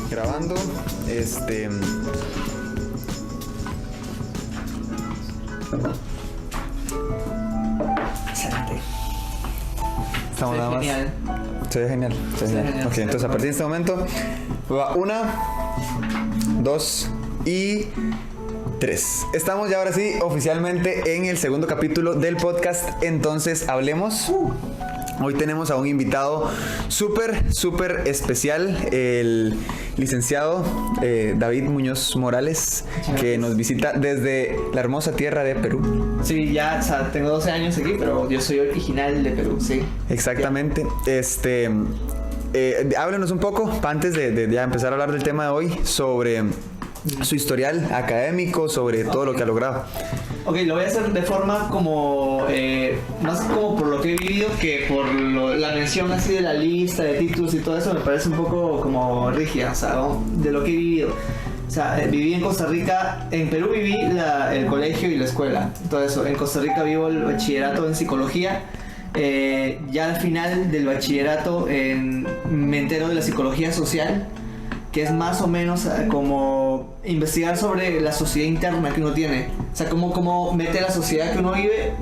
Grabando, Excelente. estamos nada más. Genial. Se ve genial. Ok, entonces a partir de este momento va 1, 2 y 3. Estamos ya ahora sí oficialmente en el segundo capítulo del podcast Entonces Hablemos. Hoy tenemos a un invitado súper especial, el licenciado David Muñoz Morales, que nos visita desde la hermosa tierra de Perú. Sí, ya, o sea, tengo 12 años aquí, pero yo soy original de Perú, sí. Exactamente. Háblenos un poco, antes de ya empezar a hablar del tema de hoy, sobre su historial académico, sobre todo lo que ha logrado. Ok, lo voy a hacer de forma como, más como por lo que he vivido que por la mención así de la lista de títulos y todo eso me parece un poco como rígida, o sea, de lo que he vivido. O sea, viví en Costa Rica, en Perú viví el colegio y la escuela, todo eso. En Costa Rica vivo el bachillerato en psicología. Ya al final del bachillerato me entero de la psicología social, que es más o menos como investigar sobre la sociedad interna que uno tiene. O sea, cómo mete la sociedad que uno vive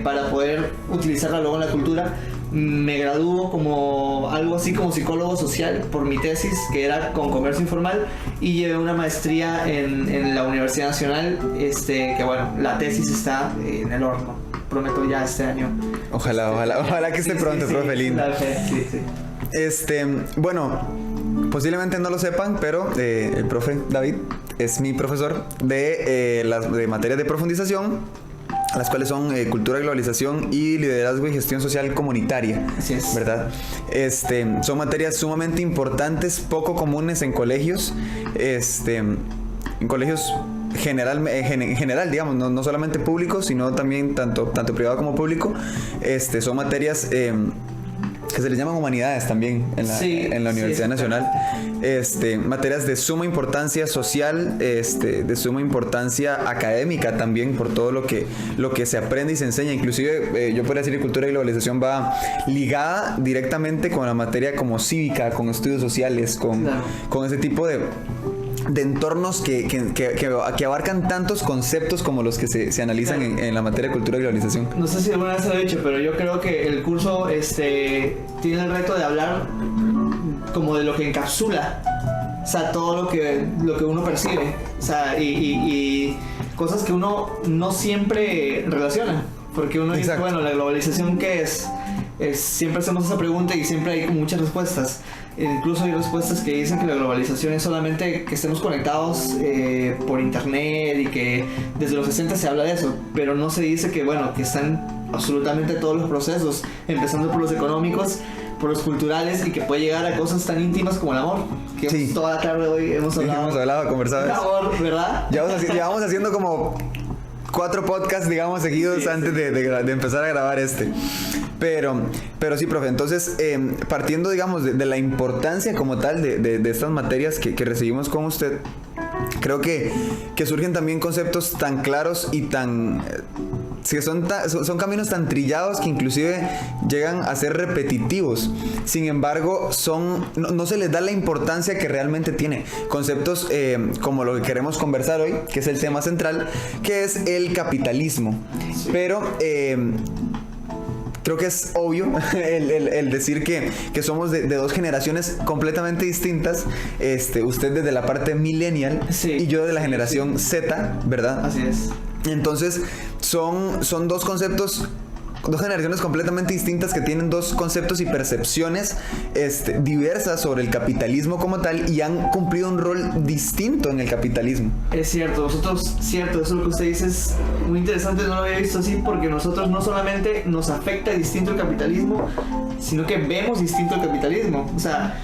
para poder utilizarla luego en la cultura. Me graduó como algo así como psicólogo social por mi tesis, que era con comercio informal, y llevé una maestría en la Universidad Nacional, que bueno, la tesis está en el horno. Prometo ya este año. Ojalá que esté pronto, sí, profe lindo. Sí. Bueno, posiblemente no lo sepan, pero el profe David es mi profesor de materias de profundización, las cuales son cultura, globalización y liderazgo y gestión social comunitaria. Así es. ¿Verdad? Son materias sumamente importantes, poco comunes en colegios, en colegios en general, digamos, no solamente públicos, sino también tanto privado como público. Son materias que se les llaman humanidades también en la Universidad Nacional. Materias de suma importancia social, de suma importancia académica también, por todo lo que se aprende y se enseña. Inclusive yo podría decir que cultura y globalización va ligada directamente con la materia como cívica, con estudios sociales, con ese tipo de entornos que abarcan tantos conceptos como los que se analizan en la materia de cultura y globalización. No sé si alguna vez lo he dicho, pero yo creo que el curso tiene el reto de hablar como de lo que encapsula, o sea, todo lo que uno percibe, o sea, y cosas que uno no siempre relaciona, porque uno dice, bueno, la globalización, ¿qué es? Siempre hacemos esa pregunta y siempre hay muchas respuestas. Incluso hay respuestas que dicen que la globalización es solamente que estemos conectados por internet y que desde los 60 se habla de eso, pero no se dice que, bueno, que están absolutamente todos los procesos, empezando por los económicos, por los culturales, y que puede llegar a cosas tan íntimas como el amor, que sí. Toda la tarde hoy hemos conversado de amor, ¿verdad? Llevamos haciendo como 4 podcasts, digamos, seguidos antes de empezar a grabar Pero sí, profe, entonces partiendo, digamos, de la importancia como tal de estas materias que recibimos con usted, creo que surgen también conceptos tan claros y tan... son caminos tan trillados que inclusive llegan a ser repetitivos. Sin embargo, no se les da la importancia que realmente tiene. Conceptos como lo que queremos conversar hoy, que es el tema central, que es el capitalismo. Sí. Pero creo que es obvio el decir que somos de 2 generaciones completamente distintas. Usted desde la parte millennial, sí, y yo de la generación Z, ¿verdad? Así es. Entonces son 2 conceptos, 2 generaciones completamente distintas que tienen 2 conceptos y percepciones diversas sobre el capitalismo como tal, y han cumplido un rol distinto en el capitalismo. Es cierto, eso lo que usted dice es muy interesante, no lo había visto así, porque nosotros no solamente nos afecta distinto el capitalismo, sino que vemos distinto el capitalismo. O sea,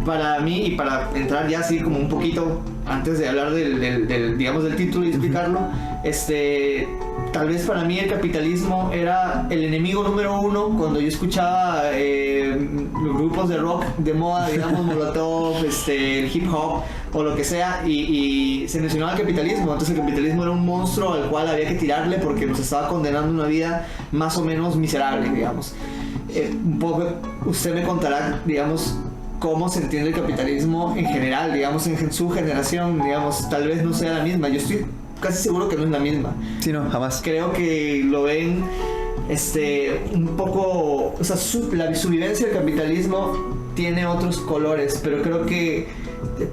para mí, y para entrar ya así como un poquito antes de hablar digamos del título y explicarlo, tal vez para mí el capitalismo era el enemigo número uno cuando yo escuchaba los grupos de rock de moda, digamos Molotov, el hip hop o lo que sea, y se mencionaba el capitalismo. Entonces el capitalismo era un monstruo al cual había que tirarle porque nos estaba condenando una vida más o menos miserable, digamos. Un poco usted me contará, digamos, cómo se entiende el capitalismo en general, digamos, en su generación, digamos, tal vez no sea la misma. Yo estoy casi seguro que no es la misma. Sí, no, jamás. Creo que lo ven un poco, o sea, su vivencia del capitalismo tiene otros colores, pero creo que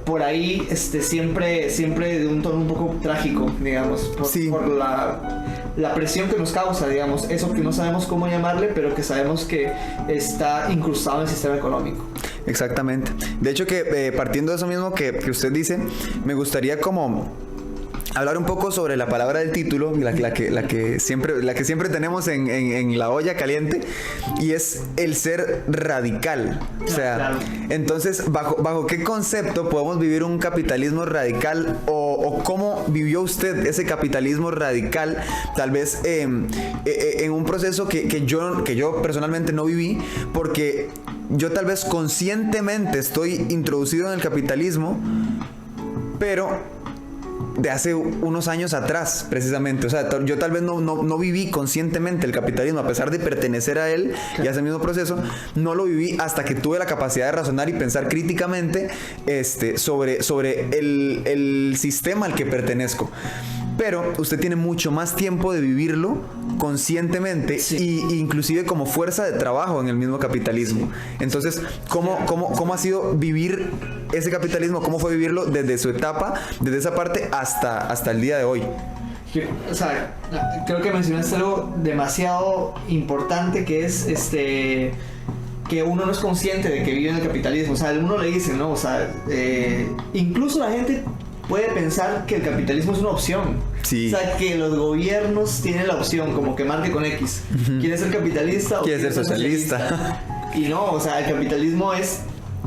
por ahí siempre de un tono un poco trágico, digamos, por la presión que nos causa, digamos, eso que no sabemos cómo llamarle, pero que sabemos que está incrustado en el sistema económico. Exactamente. De hecho, que partiendo de eso mismo que usted dice, me gustaría como hablar un poco sobre la palabra del título, la que siempre tenemos en la olla caliente, y es el ser radical. O sea, claro. Entonces, ¿bajo qué concepto podemos vivir un capitalismo radical, o cómo vivió usted ese capitalismo radical, tal vez en un proceso que yo personalmente no viví, porque yo tal vez conscientemente estoy introducido en el capitalismo, pero de hace unos años atrás, precisamente. O sea, yo tal vez no viví conscientemente el capitalismo, a pesar de pertenecer a él y a ese mismo proceso, no lo viví hasta que tuve la capacidad de razonar y pensar críticamente sobre el sistema al que pertenezco. Pero usted tiene mucho más tiempo de vivirlo conscientemente, sí, y inclusive como fuerza de trabajo en el mismo capitalismo. Entonces, ¿cómo ha sido vivir ese capitalismo? ¿Cómo fue vivirlo desde su etapa, desde esa parte hasta el día de hoy? O sea, creo que mencionaste algo demasiado importante, que es que uno no es consciente de que vive en el capitalismo. O sea, uno le dice, ¿no? O sea, incluso la gente puede pensar que el capitalismo es una opción. Sí. O sea, que los gobiernos tienen la opción, como que marque con X. ¿Quieres ser capitalista o quieres ser socialista? Y no, o sea, el capitalismo es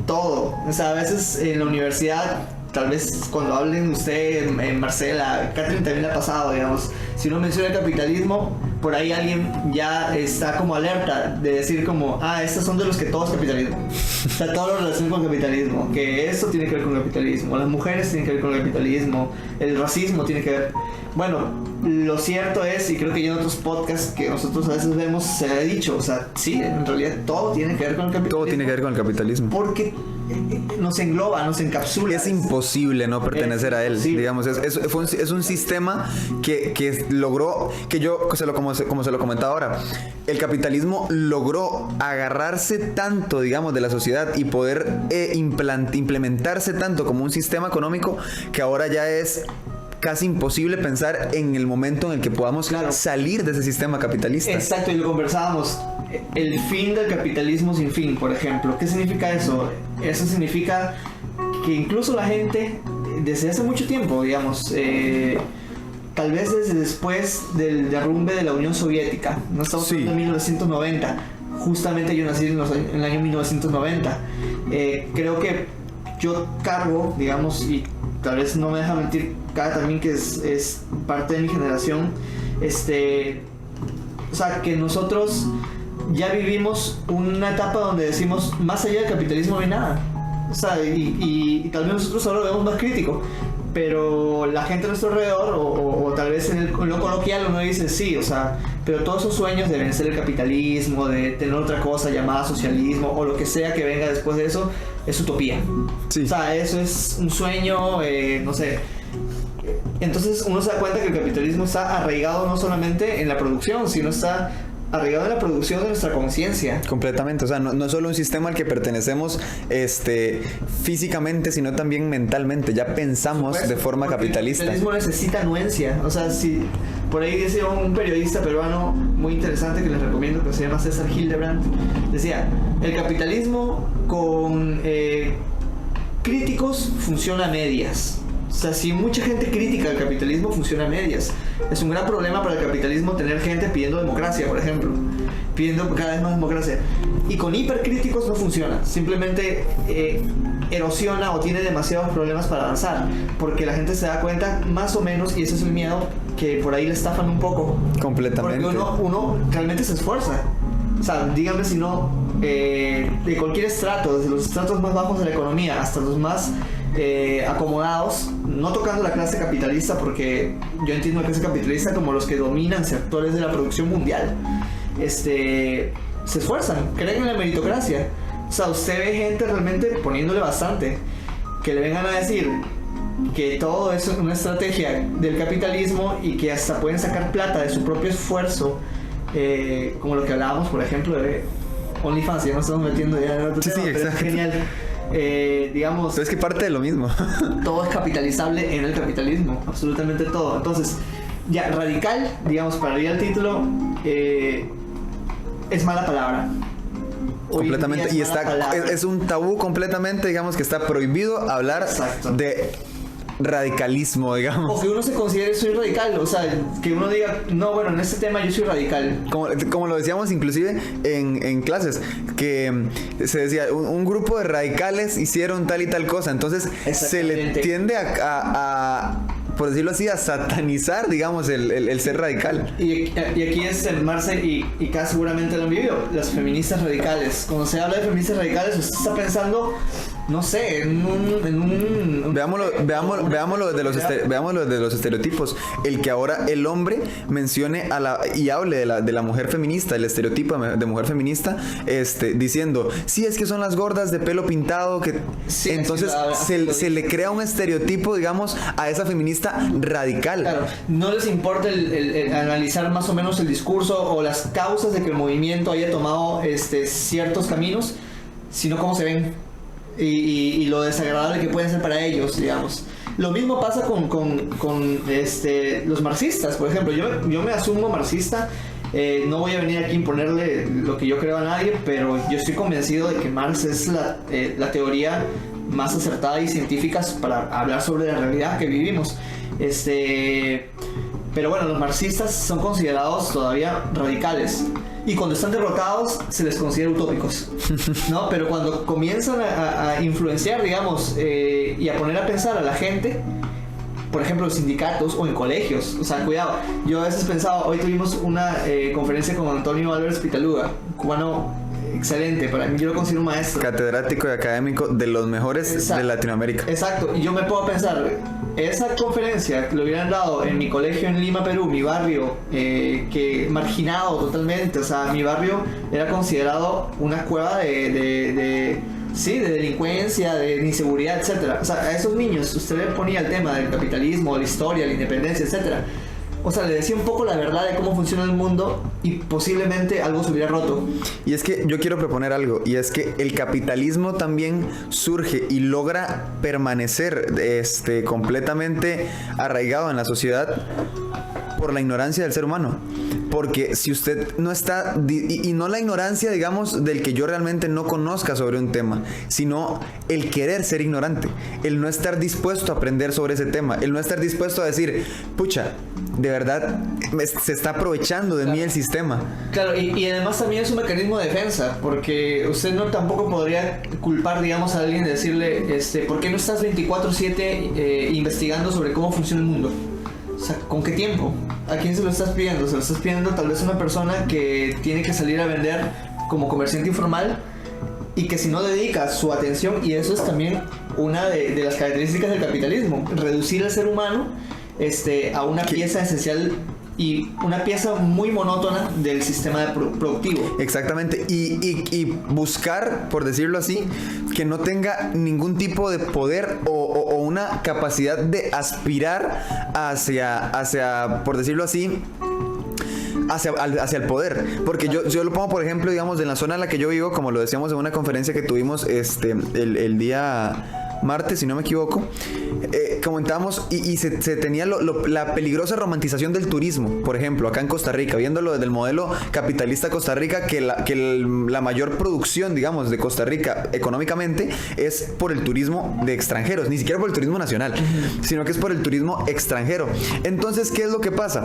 todo. O sea, a veces en la universidad, tal vez cuando hablen usted en Marcela, Catherine también le ha pasado, digamos, si uno menciona el capitalismo, por ahí alguien ya está como alerta de decir como, estos son de los que todo es capitalismo. O sea, todo lo relaciona con el capitalismo, que esto tiene que ver con el capitalismo, las mujeres tienen que ver con el capitalismo, el racismo tiene que ver. Bueno, lo cierto es, y creo que ya en otros podcasts que nosotros a veces vemos se ha dicho, o sea, sí, en realidad todo tiene que ver con el capitalismo. Todo tiene que ver con el capitalismo. Porque nos engloba, nos encapsula. Es imposible no pertenecer a él, digamos. Es un sistema que logró, que yo, como se lo comentaba ahora, el capitalismo logró agarrarse tanto, digamos, de la sociedad y poder implementarse tanto como un sistema económico, que ahora ya es casi imposible pensar en el momento en el que podamos salir de ese sistema capitalista. Exacto, y lo conversábamos. El fin del capitalismo sin fin, por ejemplo. ¿Qué significa eso? Eso significa que incluso la gente, desde hace mucho tiempo, digamos, tal vez desde después del derrumbe de la Unión Soviética, no estamos hablando de 1990, justamente yo nací en el año 1990, creo que yo cargo, digamos, y tal vez no me deja mentir también que es parte de mi generación, o sea, que nosotros ya vivimos una etapa donde decimos, más allá del capitalismo no hay nada. O sea, y tal vez nosotros ahora lo vemos más crítico, pero la gente a nuestro alrededor, o tal vez en lo coloquial uno dice, sí, o sea, pero todos esos sueños de vencer el capitalismo, de tener otra cosa llamada socialismo, o lo que sea que venga después de eso, es utopía. Sí. O sea, eso es un sueño, no sé. Entonces uno se da cuenta que el capitalismo está arraigado no solamente en la producción, sino está arraigado en la producción de nuestra conciencia. Completamente, o sea, no es solo un sistema al que pertenecemos físicamente, sino también mentalmente. Ya pensamos de forma capitalista. El capitalismo necesita anuencia. O sea, si por ahí decía un periodista peruano muy interesante que les recomiendo, que se llama César Hildebrand, decía, el capitalismo con críticos funciona a medias. O sea, si mucha gente critica el capitalismo, funciona a medias. Es un gran problema para el capitalismo tener gente pidiendo democracia, por ejemplo. Pidiendo cada vez más democracia. Y con hipercríticos no funciona. Simplemente erosiona o tiene demasiados problemas para avanzar, porque la gente se da cuenta más o menos, y ese es el miedo, que por ahí le estafan un poco. Completamente. Porque uno realmente se esfuerza. O sea, díganme si no, de cualquier estrato, desde los estratos más bajos de la economía hasta los más acomodados, no tocando la clase capitalista, porque yo entiendo la clase capitalista como los que dominan sectores de la producción mundial, se esfuerzan, creen en la meritocracia. O sea, usted ve gente realmente poniéndole bastante, que le vengan a decir que todo eso es una estrategia del capitalismo y que hasta pueden sacar plata de su propio esfuerzo, como lo que hablábamos, por ejemplo, de OnlyFans. Ya nos estamos metiendo ya en otro tema, pero exacto. es genial. Digamos, Pero es que parte de lo mismo. todo es capitalizable en el capitalismo, absolutamente todo. Entonces, ya, radical, digamos, para ir al título, es mala palabra. Completamente, y es un tabú completamente, digamos, que está prohibido hablar Exacto. de radicalismo, digamos. O que uno se considere soy radical, o sea, que uno diga, no, bueno, en este tema yo soy radical. Como lo decíamos inclusive en clases, que se decía, un grupo de radicales hicieron tal y tal cosa, entonces se le tiende a por decirlo así, a satanizar, digamos, el ser radical. Y aquí es Marce y K seguramente lo han vivido, las feministas radicales. Cuando se habla de feministas radicales, usted está pensando, no sé, Veámoslo desde los estereotipos. El que ahora el hombre mencione y hable de la mujer feminista, el estereotipo de mujer feminista, diciendo, sí, es que son las gordas de pelo pintado, que sí, entonces se le crea un estereotipo, digamos, a esa feminista radical. Claro, no les importa el analizar más o menos el discurso o las causas de que el movimiento haya tomado ciertos caminos, sino cómo se ven y lo desagradable que pueden ser para ellos, digamos. Lo mismo pasa con los marxistas, por ejemplo. Yo me asumo marxista. No voy a venir aquí a imponerle lo que yo creo a nadie, pero yo estoy convencido de que Marx es la teoría más acertada y científica para hablar sobre la realidad que vivimos. Pero bueno, los marxistas son considerados todavía radicales y cuando están derrotados se les considera utópicos, ¿no? Pero cuando comienzan a influenciar, digamos, y a poner a pensar a la gente, por ejemplo, en sindicatos o en colegios. O sea, cuidado. Yo a veces pensaba, hoy tuvimos una conferencia con Antonio Álvarez Pitaluga, cubano excelente, para mí yo lo considero un maestro. Catedrático y académico de los mejores de Latinoamérica. Exacto, y yo me puedo pensar, esa conferencia que lo hubieran dado en mi colegio en Lima, Perú, mi barrio, que marginado totalmente, o sea, mi barrio era considerado una cueva de delincuencia, de inseguridad, etcétera. O sea, a esos niños usted le ponía el tema del capitalismo, la historia, la independencia, etcétera. O sea, le decía un poco la verdad de cómo funciona el mundo y posiblemente algo se hubiera roto. Y es que yo quiero proponer algo, y es que el capitalismo también surge y logra permanecer completamente arraigado en la sociedad por la ignorancia del ser humano. Porque si usted no está, y no la ignorancia, digamos, del que yo realmente no conozca sobre un tema, sino el querer ser ignorante, el no estar dispuesto a aprender sobre ese tema, el no estar dispuesto a decir, pucha, de verdad se está aprovechando de mí el sistema. Claro, y además también es un mecanismo de defensa, porque usted no tampoco podría culpar, digamos, a alguien de decirle, ¿por qué no estás 24/7 investigando sobre cómo funciona el mundo? O sea, ¿con qué tiempo? ¿A quién se lo estás pidiendo? Se lo estás pidiendo tal vez a una persona que tiene que salir a vender como comerciante informal y que si no dedica su atención, y eso es también una de las características del capitalismo, reducir al ser humano a una pieza esencial y una pieza muy monótona del sistema productivo. Exactamente, y buscar, por decirlo así, que no tenga ningún tipo de poder o una capacidad de aspirar hacia, por decirlo así, hacia el poder. Porque yo lo pongo, por ejemplo, digamos, en la zona en la que yo vivo, como lo decíamos en una conferencia que tuvimos el día martes, si no me equivoco, comentábamos y se tenía la peligrosa romantización del turismo, por ejemplo, acá en Costa Rica, viéndolo desde el modelo capitalista Costa Rica, que la mayor producción, digamos, de Costa Rica económicamente es por el turismo de extranjeros, ni siquiera por el turismo nacional, sino que es por el turismo extranjero. Entonces, ¿qué es lo que pasa?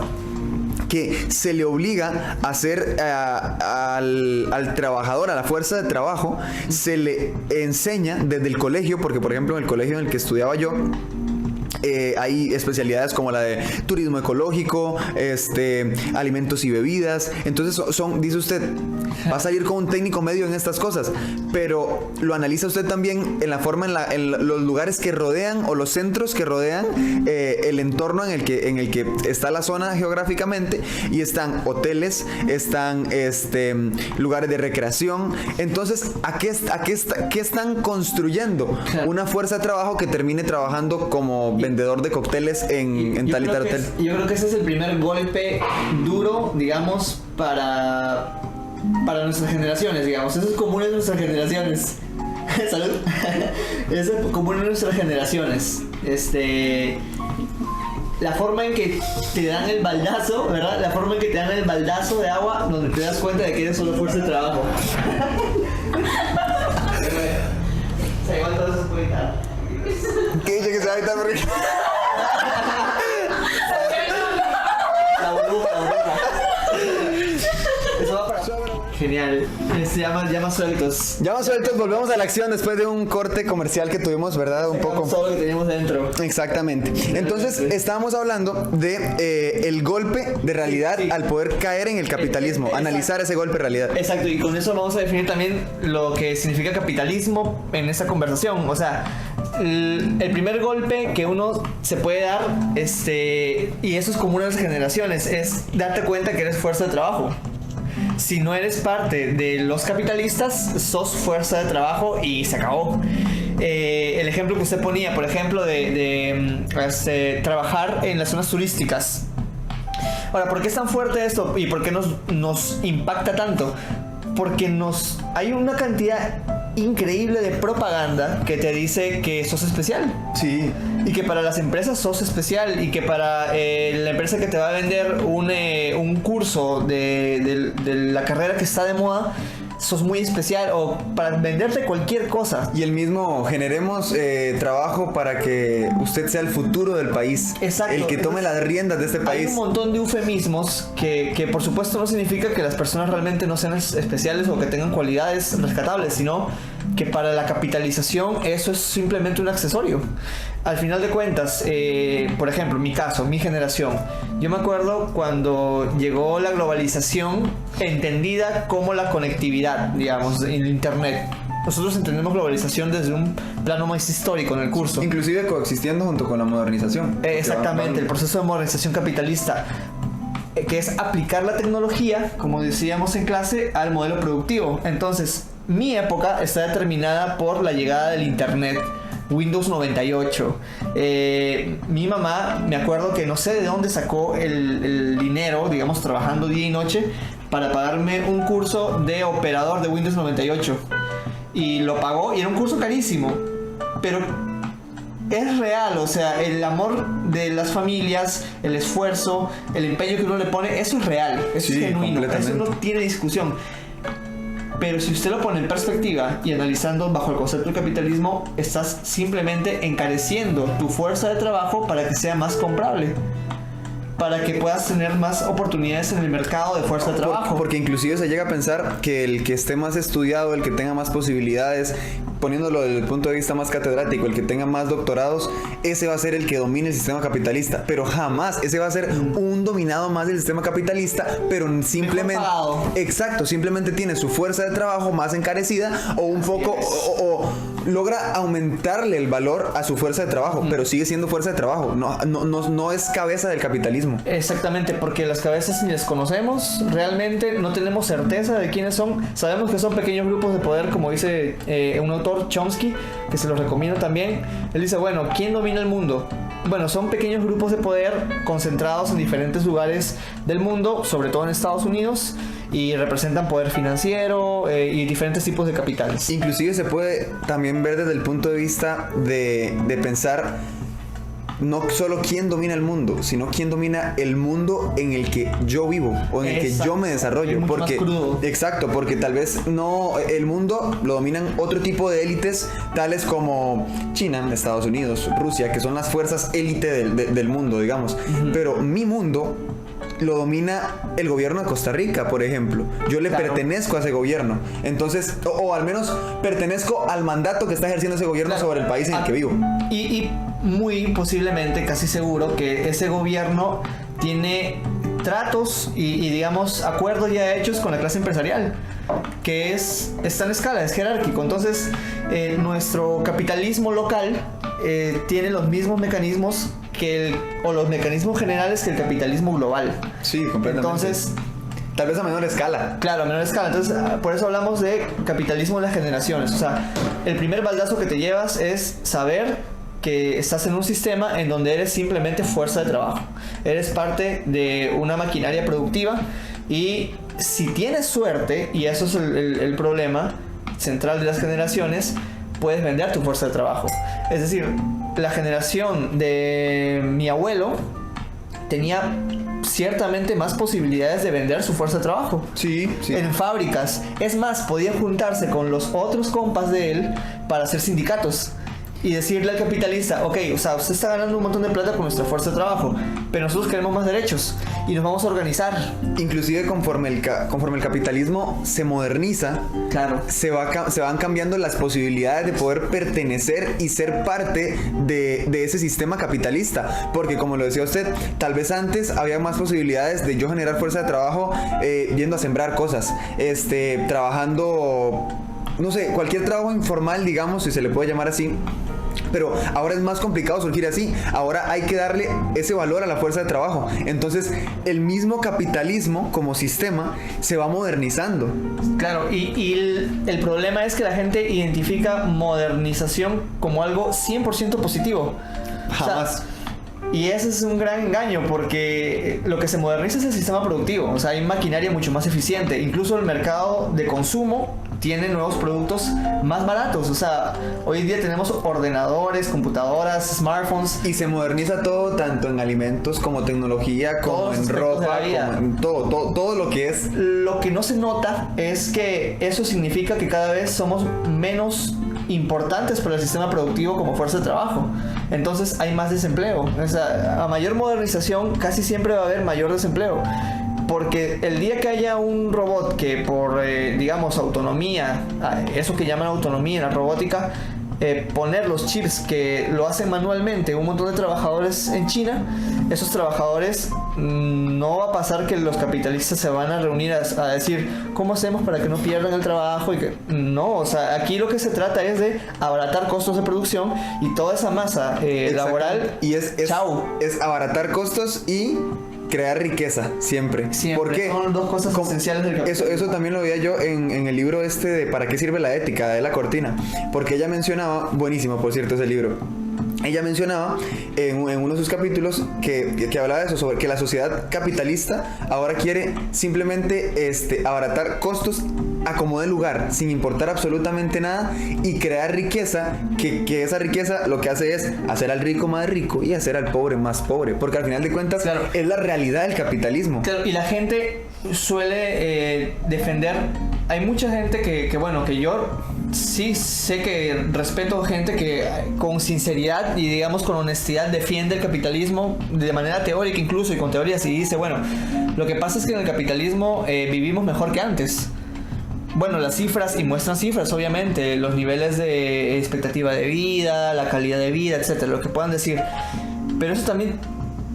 que se le obliga a hacer al trabajador, a la fuerza de trabajo, se le enseña desde el colegio, porque por ejemplo en el colegio en el que estudiaba yo, hay especialidades como la de turismo ecológico, alimentos y bebidas. Entonces dice usted, va a salir con un técnico medio en estas cosas, pero lo analiza usted también en la forma, en los lugares que rodean o los centros que rodean el entorno en el que está la zona geográficamente, y están hoteles, están lugares de recreación. Entonces, ¿qué están construyendo? Una fuerza de trabajo que termine trabajando como vendedor de cócteles en tal y tal hotel. Yo creo que ese es el primer golpe duro, digamos, para nuestras generaciones, digamos. Eso es común en nuestras generaciones. Salud. Eso es común en nuestras generaciones. La forma en que te dan el baldazo, ¿verdad? La forma en que te dan el baldazo de agua donde te das cuenta de que eres solo fuerza de trabajo. O sea, igual todo eso se puede evitar. ¿Qué dice que se va a evitar? La burbuja. Eso va para... Genial. Llamas sueltos. Llamas sueltos, volvemos a la acción después de un corte comercial que tuvimos, ¿verdad? Un poco. Todo lo que teníamos dentro. Exactamente. Entonces, estábamos hablando de el golpe de realidad al poder caer en el capitalismo, analizar ese golpe de realidad. Exacto, y con eso vamos a definir también lo que significa capitalismo en esta conversación. O sea, el primer golpe que uno se puede dar, y eso es común en las generaciones, es darte cuenta que eres fuerza de trabajo. Si no eres parte de los capitalistas, sos fuerza de trabajo y se acabó. El ejemplo que usted ponía, por ejemplo, de trabajar en las zonas turísticas. Ahora, ¿por qué es tan fuerte esto y por qué nos impacta tanto? Porque hay una cantidad increíble de propaganda que te dice que sos especial. Sí. Y que para las empresas sos especial, y que para la empresa que te va a vender un curso de la carrera que está de moda, sos muy especial, o para venderte cualquier cosa. Y el mismo, generemos trabajo para que usted sea el futuro del país. Exacto. El que tome las riendas de este país. Hay un montón de eufemismos que por supuesto no significa que las personas realmente no sean especiales o que tengan cualidades rescatables, sino que para la capitalización eso es simplemente un accesorio. Al final de cuentas, por ejemplo, mi caso, mi generación, yo me acuerdo cuando llegó la globalización entendida como la conectividad, digamos, en internet. Nosotros entendemos globalización desde un plano más histórico en el curso. Inclusive coexistiendo junto con la modernización. Exactamente, el proceso de modernización capitalista, que es aplicar la tecnología, como decíamos en clase, al modelo productivo. Entonces, mi época está determinada por la llegada del internet, Windows 98. Mi mamá, me acuerdo que no sé de dónde sacó el dinero, digamos, trabajando día y noche, para pagarme un curso de operador de Windows 98. Y lo pagó, y era un curso carísimo, pero es real. O sea, el amor de las familias, el esfuerzo, el empeño que uno le pone, eso es real, eso es genuino, eso no tiene discusión. Pero si usted lo pone en perspectiva y analizando bajo el concepto del capitalismo, estás simplemente encareciendo tu fuerza de trabajo para que sea más comprable, para que puedas tener más oportunidades en el mercado de fuerza de trabajo. Porque inclusive se llega a pensar que el que esté más estudiado, el que tenga más posibilidades, poniéndolo desde el punto de vista más catedrático, el que tenga más doctorados, ese va a ser el que domine el sistema capitalista. Pero jamás, ese va a ser un dominado más del sistema capitalista, pero simplemente... Exacto, simplemente tiene su fuerza de trabajo más encarecida, o un poco... o logra aumentarle el valor a su fuerza de trabajo, pero sigue siendo fuerza de trabajo. No es cabeza del capitalismo. Exactamente, porque las cabezas ni las conocemos, realmente no tenemos certeza de quiénes son. Sabemos que son pequeños grupos de poder, como dice un autor, Chomsky, que se los recomiendo también. Él dice, bueno, ¿quién domina el mundo? Bueno, son pequeños grupos de poder concentrados en diferentes lugares del mundo, sobre todo en Estados Unidos, y representan poder financiero y diferentes tipos de capitales. Inclusive se puede también ver desde el punto de vista de pensar no solo quién domina el mundo, sino quién domina el mundo en el que yo vivo o en el que yo me desarrollo. Es mucho más crudo. Exacto, porque tal vez no el mundo lo dominan otro tipo de élites, tales como China, Estados Unidos, Rusia, que son las fuerzas élite del mundo, digamos. Pero mi mundo lo domina el gobierno de Costa Rica, por ejemplo. Yo le pertenezco a ese gobierno. Entonces, o al menos pertenezco al mandato que está ejerciendo ese gobierno sobre el país en el que vivo. Y muy posiblemente, casi seguro, que ese gobierno tiene tratos y digamos acuerdos ya hechos con la clase empresarial, que está en escala, es jerárquico. Entonces nuestro capitalismo local tiene los mismos mecanismos o los mecanismos generales que el capitalismo global. Sí, completamente. Entonces, tal vez a menor escala. Claro, a menor escala. Entonces, por eso hablamos de capitalismo de las generaciones. O sea, el primer baldazo que te llevas es saber que estás en un sistema en donde eres simplemente fuerza de trabajo. Eres parte de una maquinaria productiva y si tienes suerte, y eso es el problema central de las generaciones, puedes vender tu fuerza de trabajo. Es decir, la generación de mi abuelo tenía ciertamente más posibilidades de vender su fuerza de trabajo. Sí. En fábricas. Es más, podía juntarse con los otros compas de él para hacer sindicatos y decirle al capitalista, ok, o sea, usted está ganando un montón de plata con nuestra fuerza de trabajo, pero nosotros queremos más derechos y nos vamos a organizar. Inclusive conforme el capitalismo se moderniza, claro, se van cambiando las posibilidades de poder pertenecer y ser parte de ese sistema capitalista. Porque como lo decía usted, tal vez antes había más posibilidades de yo generar fuerza de trabajo yendo a sembrar cosas, trabajando, no sé, cualquier trabajo informal, digamos, si se le puede llamar así. Pero ahora es más complicado surgir así. Ahora hay que darle ese valor a la fuerza de trabajo. Entonces, el mismo capitalismo como sistema se va modernizando. Claro, y el problema es que la gente identifica modernización como algo 100% positivo. Jamás. O sea, y ese es un gran engaño porque lo que se moderniza es el sistema productivo. O sea, hay maquinaria mucho más eficiente. Incluso el mercado de consumo tiene nuevos productos más baratos. O sea, hoy día tenemos ordenadores, computadoras, smartphones. Y se moderniza todo, tanto en alimentos como tecnología, como en ropa, como en todo lo que es. Lo que no se nota es que eso significa que cada vez somos menos importantes para el sistema productivo como fuerza de trabajo. Entonces hay más desempleo. O sea, a mayor modernización casi siempre va a haber mayor desempleo. Porque el día que haya un robot que por, digamos, autonomía, eso que llaman autonomía en la robótica, poner los chips que lo hacen manualmente un montón de trabajadores en China, esos trabajadores no va a pasar que los capitalistas se van a reunir a decir ¿cómo hacemos para que no pierdan el trabajo? No, o sea, aquí lo que se trata es de abaratar costos de producción y toda esa masa laboral. Y es abaratar costos y crear riqueza, siempre. Porque son dos cosas esenciales del capitalismo. Eso también lo veía yo en el libro de ¿Para qué sirve la ética? De La Cortina. Porque ella mencionaba, buenísimo por cierto ese libro, ella mencionaba en uno de sus capítulos que hablaba de eso, sobre que la sociedad capitalista ahora quiere simplemente abaratar costos a como de lugar, sin importar absolutamente nada, y crear riqueza, que esa riqueza lo que hace es hacer al rico más rico y hacer al pobre más pobre, porque al final de cuentas, claro, es la realidad del capitalismo. Claro, y la gente suele defender, hay mucha gente que yo sí sé que respeto gente que con sinceridad y digamos con honestidad defiende el capitalismo de manera teórica incluso, y con teorías, y dice, bueno, lo que pasa es que en el capitalismo vivimos mejor que antes. Bueno, las cifras, y muestran cifras obviamente, los niveles de expectativa de vida, la calidad de vida, etcétera, lo que puedan decir, pero eso también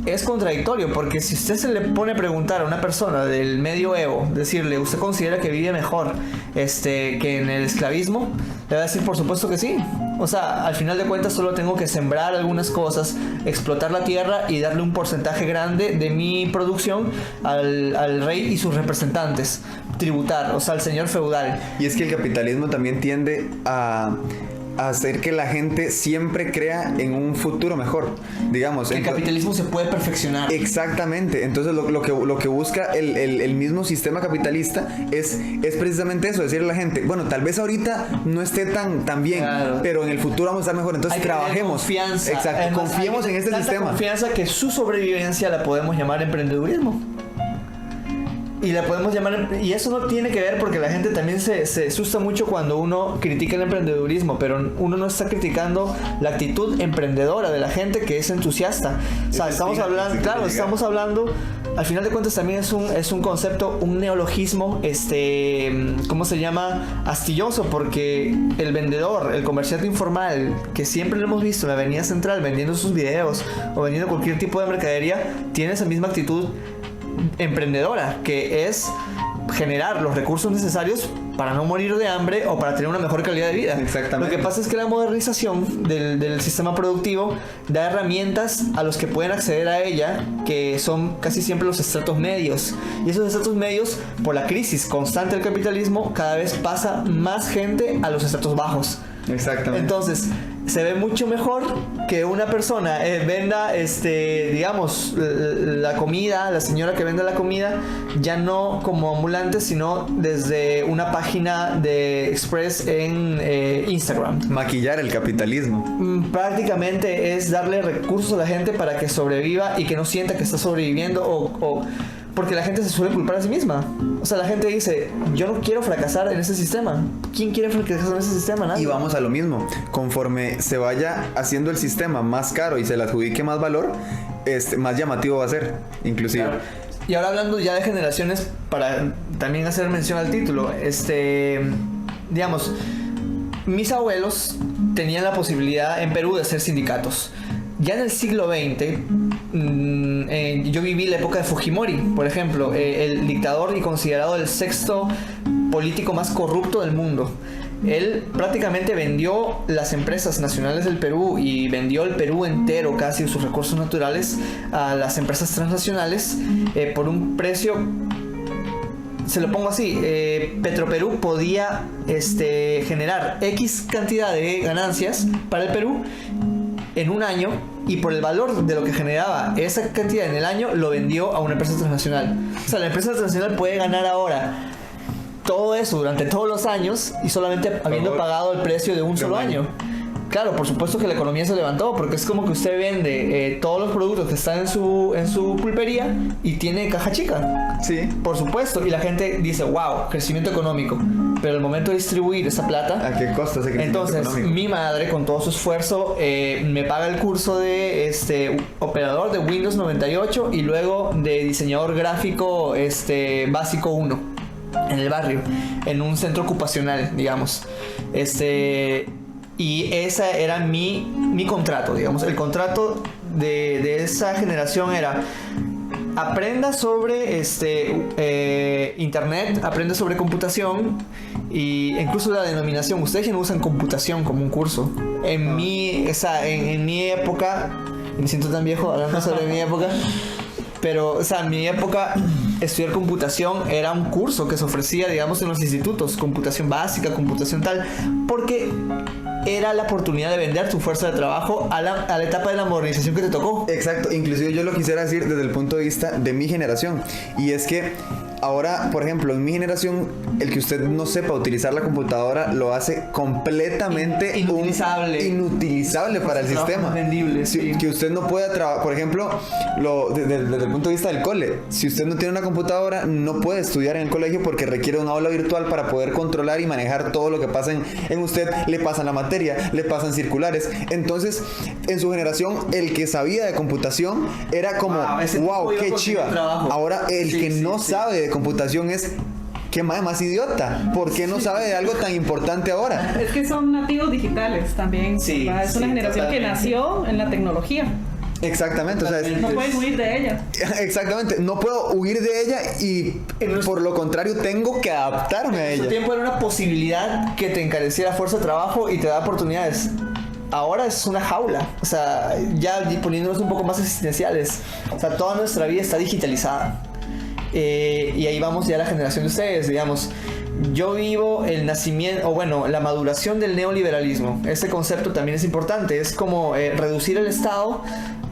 es contradictorio, porque si usted se le pone a preguntar a una persona del medioevo, decirle, ¿usted considera que vive mejor que en el esclavismo? Le va a decir, por supuesto que sí. O sea, al final de cuentas solo tengo que sembrar algunas cosas, explotar la tierra y darle un porcentaje grande de mi producción al rey y sus representantes, tributar, o sea, al señor feudal. Y es que el capitalismo también tiende a hacer que la gente siempre crea en un futuro mejor, digamos. El capitalismo se puede perfeccionar. Exactamente. Entonces lo que busca el mismo sistema capitalista es precisamente eso, decirle a la gente, bueno, tal vez ahorita no esté tan bien, claro, pero en el futuro vamos a estar mejor, entonces trabajemos. Confianza. Exacto. Además, confiemos en este sistema. Confianza que su sobrevivencia la podemos llamar emprendedurismo. Y la podemos llamar, y eso no tiene que ver, porque la gente también se asusta mucho cuando uno critica el emprendedurismo, pero uno no está criticando la actitud emprendedora de la gente que es entusiasta. O sea, estamos hablando al final de cuentas también es un concepto, un neologismo, ¿cómo se llama? Astilloso, porque el vendedor, el comerciante informal, que siempre lo hemos visto en la Avenida Central vendiendo sus videos o vendiendo cualquier tipo de mercadería, tiene esa misma actitud emprendedora, que es generar los recursos necesarios para no morir de hambre o para tener una mejor calidad de vida. Exactamente. Lo que pasa es que la modernización del sistema productivo da herramientas a los que pueden acceder a ella, que son casi siempre los estratos medios. Y esos estratos medios, por la crisis constante del capitalismo, cada vez pasa más gente a los estratos bajos. Exactamente. Entonces, se ve mucho mejor que una persona venda, digamos, la comida, la señora que vende la comida, ya no como ambulante, sino desde una página de Express en Instagram. Maquillar el capitalismo. Prácticamente es darle recursos a la gente para que sobreviva y que no sienta que está sobreviviendo o porque la gente se suele culpar a sí misma. O sea, la gente dice, yo no quiero fracasar en ese sistema. ¿Quién quiere fracasar en ese sistema? Nadie. Y vamos a lo mismo. Conforme se vaya haciendo el sistema más caro y se le adjudique más valor, más llamativo va a ser, inclusive. Claro. Y ahora hablando ya de generaciones, para también hacer mención al título, digamos, mis abuelos tenían la posibilidad en Perú de hacer sindicatos. Ya en el siglo XX, yo viví la época de Fujimori, por ejemplo, el dictador y considerado el sexto político más corrupto del mundo. Él prácticamente vendió las empresas nacionales del Perú y vendió el Perú entero, casi sus recursos naturales, a las empresas transnacionales por un precio, se lo pongo así, Petroperú podía generar X cantidad de ganancias para el Perú en un año, y por el valor de lo que generaba esa cantidad en el año, lo vendió a una empresa transnacional. O sea, la empresa transnacional puede ganar ahora todo eso durante todos los años y solamente habiendo pagado el precio de un solo año. Claro, por supuesto que la economía se levantó, porque es como que usted vende todos los productos que están en su pulpería y tiene caja chica. Sí. Por supuesto, y la gente dice, wow, crecimiento económico. Pero al momento de distribuir esa plata, ¿a qué costa ese crecimiento entonces económico? Mi madre, con todo su esfuerzo, me paga el curso de operador de Windows 98 y luego de diseñador gráfico básico 1 en el barrio, en un centro ocupacional, digamos. Y ese era mi contrato, digamos. El contrato de esa generación era: aprenda sobre internet, aprenda sobre computación, y incluso la denominación, ustedes ya no usan computación como un curso. En mi época, me siento tan viejo hablando sobre mi época, pero, o sea, en mi época estudiar computación era un curso que se ofrecía, digamos, en los institutos, computación básica, computación tal, porque era la oportunidad de vender tu fuerza de trabajo a la etapa de la modernización que te tocó. Exacto, inclusive yo lo quisiera decir desde el punto de vista de mi generación, y es que ahora, por ejemplo, en mi generación, el que usted no sepa utilizar la computadora lo hace completamente inutilizable para el sistema. Vendible, sí. Que usted no pueda trabajar, por ejemplo, desde el punto de vista del cole, si usted no tiene una computadora, no puede estudiar en el colegio porque requiere una aula virtual para poder controlar y manejar todo lo que pasa en usted. Le pasan la materia, le pasan circulares. Entonces, en su generación, el que sabía de computación era como, wow, qué chiva. Ahora, el que no sabe de computación es, qué más idiota. ¿Por qué no sabe de algo tan importante ahora? Es que son nativos digitales también. Sí, es una generación totalmente. que nació en la tecnología. Exactamente, o sea, No pueden huir de ella. exactamente, no puedo huir de ella y por lo contrario tengo que adaptarme a En su ella. tiempo era una posibilidad que te encareciera fuerza de trabajo y te da oportunidades. Ahora es una jaula, o sea, ya poniéndonos un poco más existenciales. O sea, toda nuestra vida está digitalizada. Y ahí vamos ya a la generación de ustedes, digamos. Yo vivo el nacimiento, o bueno, la maduración del neoliberalismo. Este concepto también es importante. Es como reducir el Estado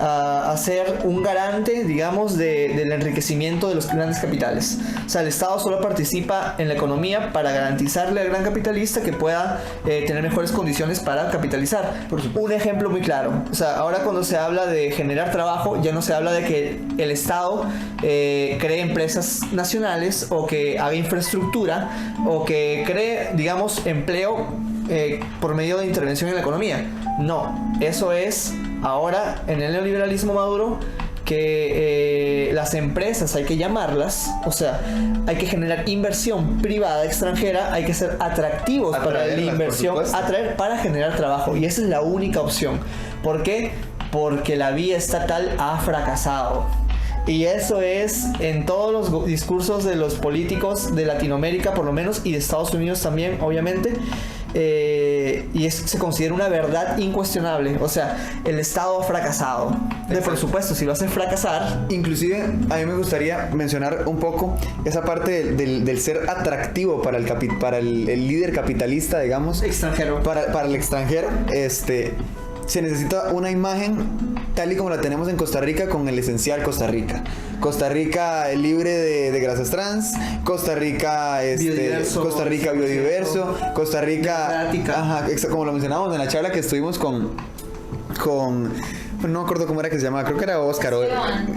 a ser un garante, digamos, del enriquecimiento de los grandes capitales. O sea, el Estado solo participa en la economía para garantizarle al gran capitalista que pueda tener mejores condiciones para capitalizar. Un ejemplo muy claro. O sea, ahora cuando se habla de generar trabajo, ya no se habla de que el Estado cree empresas nacionales o que haga infraestructura o que cree, digamos, empleo por medio de intervención en la economía. No, eso es ahora en el neoliberalismo maduro que las empresas hay que llamarlas, o sea, hay que generar inversión privada extranjera, hay que ser atractivos para la Atraerlas, inversión, por supuesto. atraer para generar trabajo, y esa es la única opción. ¿Por qué? Porque la vía estatal ha fracasado. Y eso es en todos los discursos de los políticos de Latinoamérica, por lo menos, y de Estados Unidos también, obviamente. Y se considera una verdad incuestionable. O sea, el Estado ha fracasado. Por supuesto, si lo hacen fracasar... Inclusive, a mí me gustaría mencionar un poco esa parte del ser atractivo para el líder capitalista, digamos. Extranjero. Para el extranjero, se necesita una imagen tal y como la tenemos en Costa Rica con el esencial Costa Rica. Costa Rica libre de grasas trans, Costa Rica Biodiverso, Costa Rica 100%. biodiverso, Costa Rica, Democrática. ajá, como lo mencionábamos en la charla que estuvimos con no me acuerdo cómo era que se llamaba, creo que era Oscar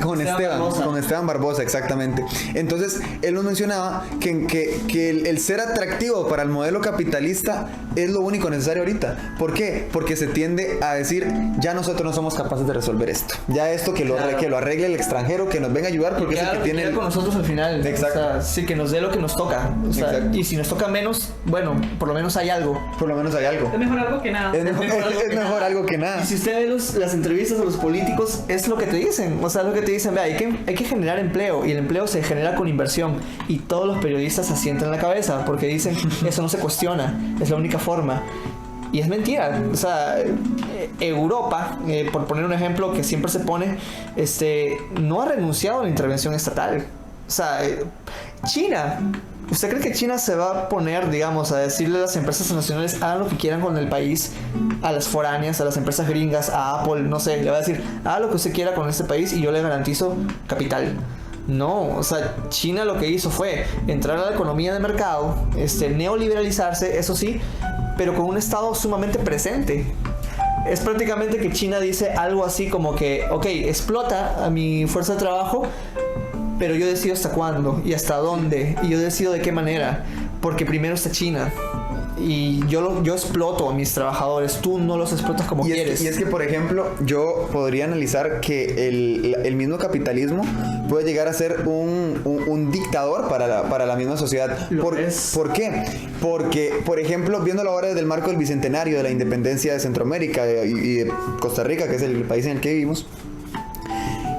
con Esteban Barbosa, exactamente. Entonces él nos mencionaba que el ser atractivo para el modelo capitalista es lo único necesario ahorita. ¿Por qué? Porque se tiende a decir, ya nosotros no somos capaces de resolver esto, ya esto que lo arregle el extranjero, que nos venga a ayudar, porque es el que tiene con nosotros al final. Exacto. O sea, sí, que nos dé lo que nos toca. O sea, Exacto. y si nos toca menos, bueno, por lo menos hay algo. por lo menos hay algo. Es mejor algo que nada. Es mejor algo que nada. Y si usted ve las entrevistas a los políticos, es lo que te dicen. O sea, es lo que te dicen, vea, hay que generar empleo. Y el empleo se genera con inversión. Y todos los periodistas asientan la cabeza porque dicen, eso no se cuestiona, es la única forma. Y es mentira. O sea, Europa, por poner un ejemplo que siempre se pone, no ha renunciado a la intervención estatal. O sea, China... ¿Usted cree que China se va a poner, digamos, a decirle a las empresas nacionales hagan lo que quieran con el país, a las foráneas, a las empresas gringas, a Apple, no sé, le va a decir, haga lo que usted quiera con este país y yo le garantizo capital? No, o sea, China lo que hizo fue entrar a la economía de mercado, neoliberalizarse, eso sí, pero con un Estado sumamente presente. Es prácticamente que China dice algo así como que, ok, explota a mi fuerza de trabajo, pero yo decido hasta cuándo y hasta dónde, y yo decido de qué manera, porque primero está China y yo exploto a mis trabajadores, tú no los explotas como quieres. Y es que, por ejemplo, yo podría analizar que el mismo capitalismo puede llegar a ser un dictador para la misma sociedad. ¿Por qué? Porque, por ejemplo, viéndolo ahora desde el marco del bicentenario de la independencia de Centroamérica y de Costa Rica, que es el país en el que vivimos,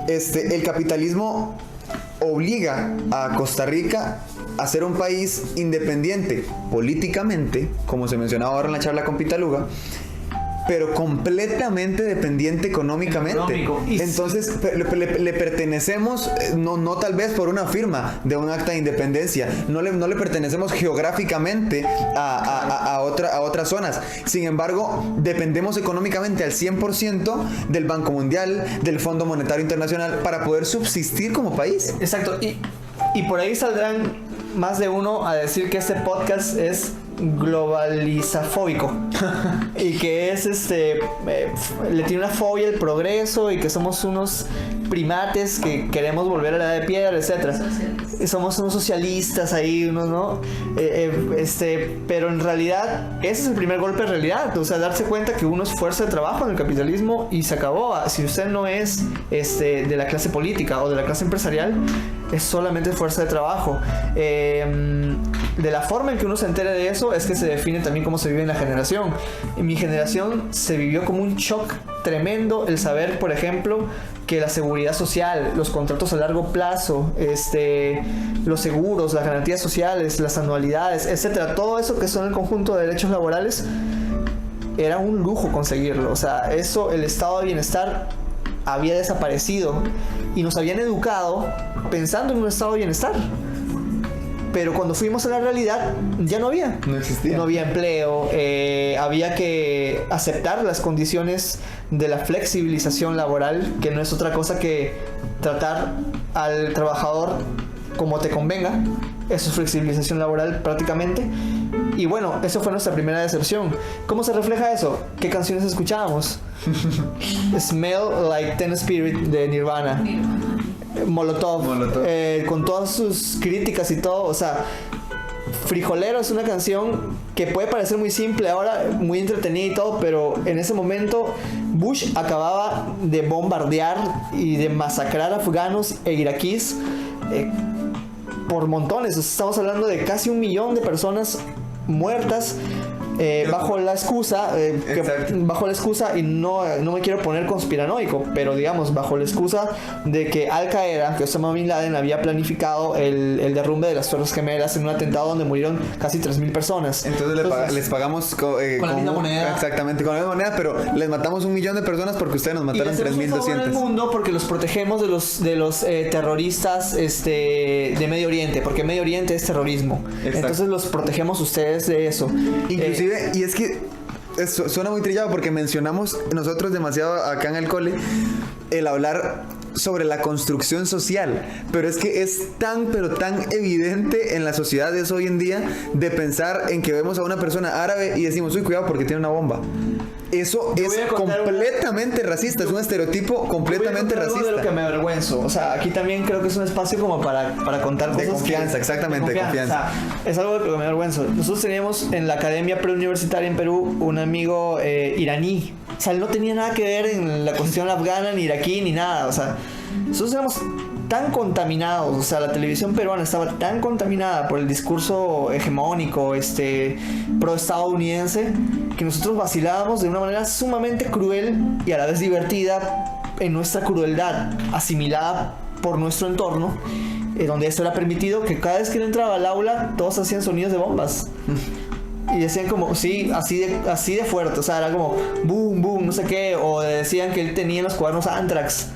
el capitalismo obliga a Costa Rica a ser un país independiente políticamente, como se mencionaba ahora en la charla con Pitaluga, pero completamente dependiente económicamente. Entonces le pertenecemos, no tal vez por una firma de un acta de independencia, no le pertenecemos geográficamente a otras zonas. Sin embargo, dependemos económicamente al 100% del Banco Mundial, del Fondo Monetario Internacional, para poder subsistir como país. Exacto, y por ahí saldrán más de uno a decir que este podcast es globalizafóbico y que es le tiene una fobia al progreso y que somos unos primates que queremos volver a la edad de piedra, etcétera. Somos unos socialistas ahí, unos, ¿no? Pero en realidad ese es el primer golpe de realidad, o sea, darse cuenta que uno es fuerza de trabajo en el capitalismo y se acabó. Si usted no es de la clase política o de la clase empresarial, es solamente fuerza de trabajo. De la forma en que uno se entere de eso es que se define también cómo se vive en la generación. En mi generación se vivió como un shock tremendo el saber, por ejemplo, que la seguridad social, los contratos a largo plazo, los seguros, las garantías sociales, las anualidades, etcétera, todo eso que son el conjunto de derechos laborales, era un lujo conseguirlo. O sea, eso, el estado de bienestar había desaparecido y nos habían educado pensando en un estado de bienestar. Pero cuando fuimos a la realidad ya no había. No existía. No había empleo, había que aceptar las condiciones de la flexibilización laboral, que no es otra cosa que tratar al trabajador como te convenga. Eso es flexibilización laboral prácticamente. Y bueno, eso fue nuestra primera decepción. ¿Cómo se refleja eso? ¿Qué canciones escuchábamos? Smell Like Teen Spirit de Nirvana. Molotov. Con todas sus críticas y todo, o sea, Frijolero es una canción que puede parecer muy simple ahora, muy entretenida y todo, pero en ese momento Bush acababa de bombardear y de masacrar afganos e iraquíes por montones. O sea, estamos hablando de casi 1 millón de personas muertas. Bajo la excusa y no me quiero poner conspiranoico, pero digamos bajo la excusa de que Al Qaeda, que Osama Bin Laden había planificado el derrumbe de las Torres Gemelas en un atentado donde murieron casi 3.000 personas. Entonces les pagamos con la misma moneda. Exactamente, con la misma moneda, pero les matamos 1 millón de personas porque ustedes nos mataron 3.200. En el mundo porque los protegemos de los terroristas de Medio Oriente, porque Medio Oriente es terrorismo. Exacto. Entonces los protegemos ustedes de eso. Inclusive, y es que suena muy trillado porque mencionamos nosotros demasiado acá en el cole el hablar sobre la construcción social, pero es que es tan evidente en la sociedad de hoy en día de pensar en que vemos a una persona árabe y decimos, uy, cuidado porque tiene una bomba. Eso es completamente racista, es un estereotipo completamente racista. Algo de lo que me avergüenzo. O sea, aquí también creo que es un espacio como para contar cosas de confianza, exactamente, de confianza. O sea, es algo de lo que me avergüenzo. Nosotros teníamos en la academia preuniversitaria en Perú un amigo iraní. O sea, él no tenía nada que ver en la cuestión afgana, ni iraquí, ni nada. O sea, nosotros éramos tan contaminados, o sea, la televisión peruana estaba tan contaminada por el discurso hegemónico, pro-estadounidense, que nosotros vacilábamos de una manera sumamente cruel y a la vez divertida en nuestra crueldad, asimilada por nuestro entorno, donde eso era permitido, que cada vez que él entraba al aula, todos hacían sonidos de bombas. Y decían como, sí, así de fuerte, o sea, era como boom, boom, no sé qué, o decían que él tenía en los cuadernos Anthrax.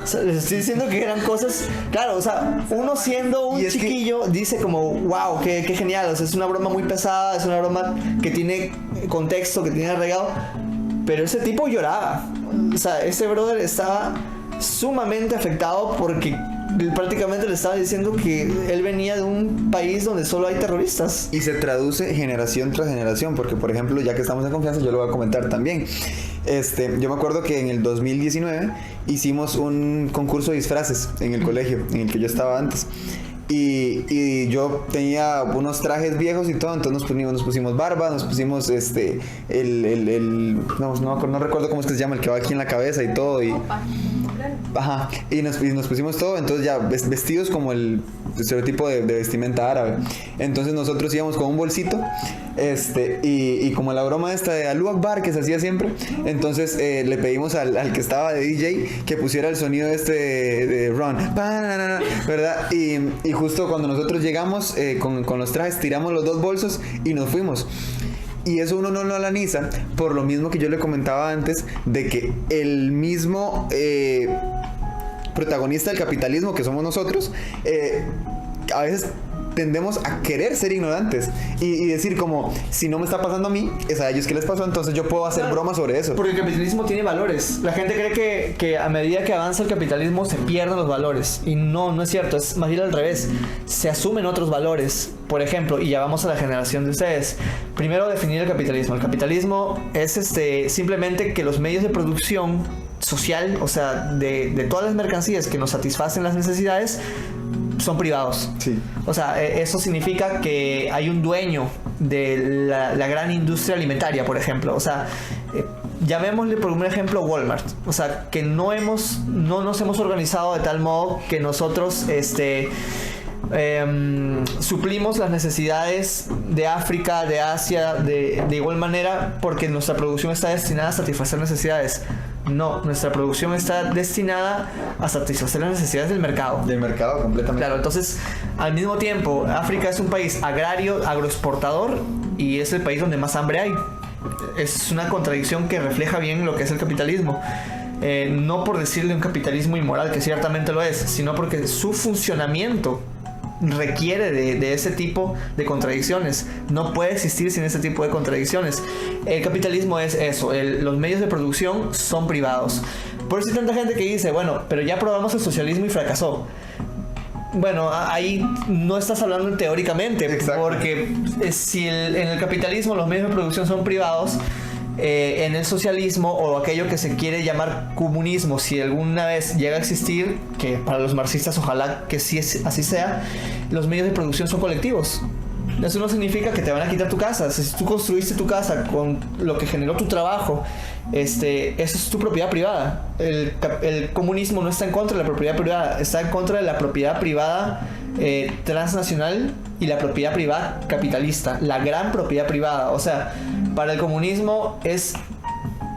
O sea, les estoy diciendo que eran cosas, claro, o sea, uno siendo un chiquillo dice como, wow, qué genial, o sea, es una broma muy pesada, es una broma que tiene contexto, que tiene arraigado, pero ese tipo lloraba, o sea, ese brother estaba sumamente afectado porque prácticamente le estaba diciendo que él venía de un país donde solo hay terroristas. Y se traduce generación tras generación, porque por ejemplo, ya que estamos en confianza, yo lo voy a comentar también. Yo me acuerdo que en el 2019 hicimos un concurso de disfraces en el colegio, en el que yo estaba antes. Y yo tenía unos trajes viejos y todo, entonces nos pusimos barba, nos pusimos no recuerdo cómo es que se llama, el que va aquí en la cabeza y todo. Ajá, y nos pusimos todo, entonces ya vestidos como el estereotipo de vestimenta árabe. Entonces nosotros íbamos con un bolsito, y como la broma esta de Allahu Akbar que se hacía siempre, entonces le pedimos al que estaba de DJ que pusiera el sonido de Run, ¿verdad? Y justo cuando nosotros llegamos con los trajes, tiramos los 2 bolsos y nos fuimos. Y eso uno no lo analiza por lo mismo que yo le comentaba antes, de que el mismo protagonista del capitalismo que somos nosotros, a veces tendemos a querer ser ignorantes y decir como, si no me está pasando a mí, es a ellos que les pasó, entonces yo puedo hacer bromas sobre eso. Porque el capitalismo tiene valores. La gente cree que a medida que avanza el capitalismo se pierden los valores, y no es cierto, es más bien al revés. Se asumen otros valores. Por ejemplo, y ya vamos a la generación de ustedes. Primero, definir el capitalismo. El capitalismo es simplemente que los medios de producción social, o sea, de todas las mercancías que nos satisfacen las necesidades, son privados. Sí. O sea, eso significa que hay un dueño de la gran industria alimentaria, por ejemplo. O sea, llamémosle por un ejemplo Walmart. O sea, que no nos hemos organizado de tal modo que nosotros suplimos las necesidades de África, de Asia, de igual manera, porque nuestra producción está destinada a satisfacer necesidades. No, nuestra producción está destinada a satisfacer las necesidades del mercado. Del mercado, completamente. Claro, entonces, al mismo tiempo, África es un país agroexportador, y es el país donde más hambre hay. Es una contradicción que refleja bien lo que es el capitalismo. No por decirle un capitalismo inmoral, que ciertamente lo es, sino porque su funcionamiento requiere de ese tipo de contradicciones. No puede existir sin ese tipo de contradicciones. El capitalismo es eso, los medios de producción son privados. Por eso hay tanta gente que dice, bueno, pero ya probamos el socialismo y fracasó. Bueno, ahí no estás hablando teóricamente. Exacto. Porque si en el capitalismo los medios de producción son privados, en el socialismo, o aquello que se quiere llamar comunismo, si alguna vez llega a existir, que para los marxistas ojalá que sí así sea, los medios de producción son colectivos. Eso no significa que te van a quitar tu casa. Si tú construiste tu casa con lo que generó tu trabajo, eso es tu propiedad privada. El comunismo no está en contra de la propiedad privada, está en contra de la propiedad privada transnacional y la propiedad privada capitalista, la gran propiedad privada. O sea, para el comunismo es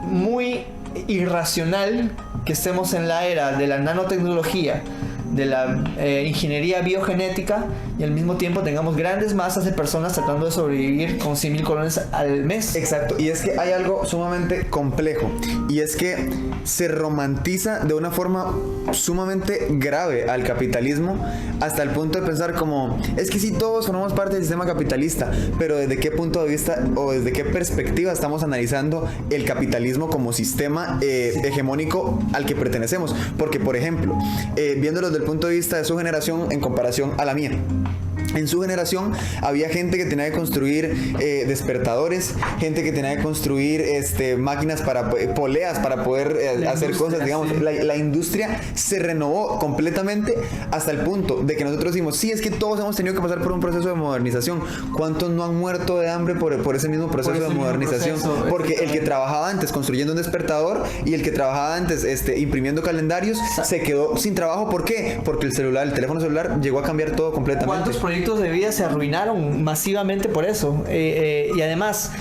muy irracional que estemos en la era de la nanotecnología, de la ingeniería biogenética, y al mismo tiempo tengamos grandes masas de personas tratando de sobrevivir con 100,000 colones al mes. Exacto, y es que hay algo sumamente complejo, y es que se romantiza de una forma sumamente grave al capitalismo, hasta el punto de pensar como, es que sí, todos formamos parte del sistema capitalista, pero ¿desde qué punto de vista o desde qué perspectiva estamos analizando el capitalismo como sistema hegemónico al que pertenecemos? Porque, por ejemplo, viéndolo desde el punto de vista de su generación en comparación a la mía, en su generación había gente que tenía que construir despertadores, gente que tenía que construir máquinas para poleas para poder hacer cosas, digamos. Sí. La industria se renovó completamente hasta el punto de que nosotros decimos, sí, es que todos hemos tenido que pasar por un proceso de modernización. ¿Cuántos no han muerto de hambre por ese mismo proceso de modernización? Porque el que trabajaba antes construyendo un despertador y el que trabajaba antes imprimiendo calendarios se quedó sin trabajo. ¿Por qué? Porque el teléfono celular llegó a cambiar todo completamente. ¿Cuántos proyectos de vida se arruinaron masivamente por eso? Y además,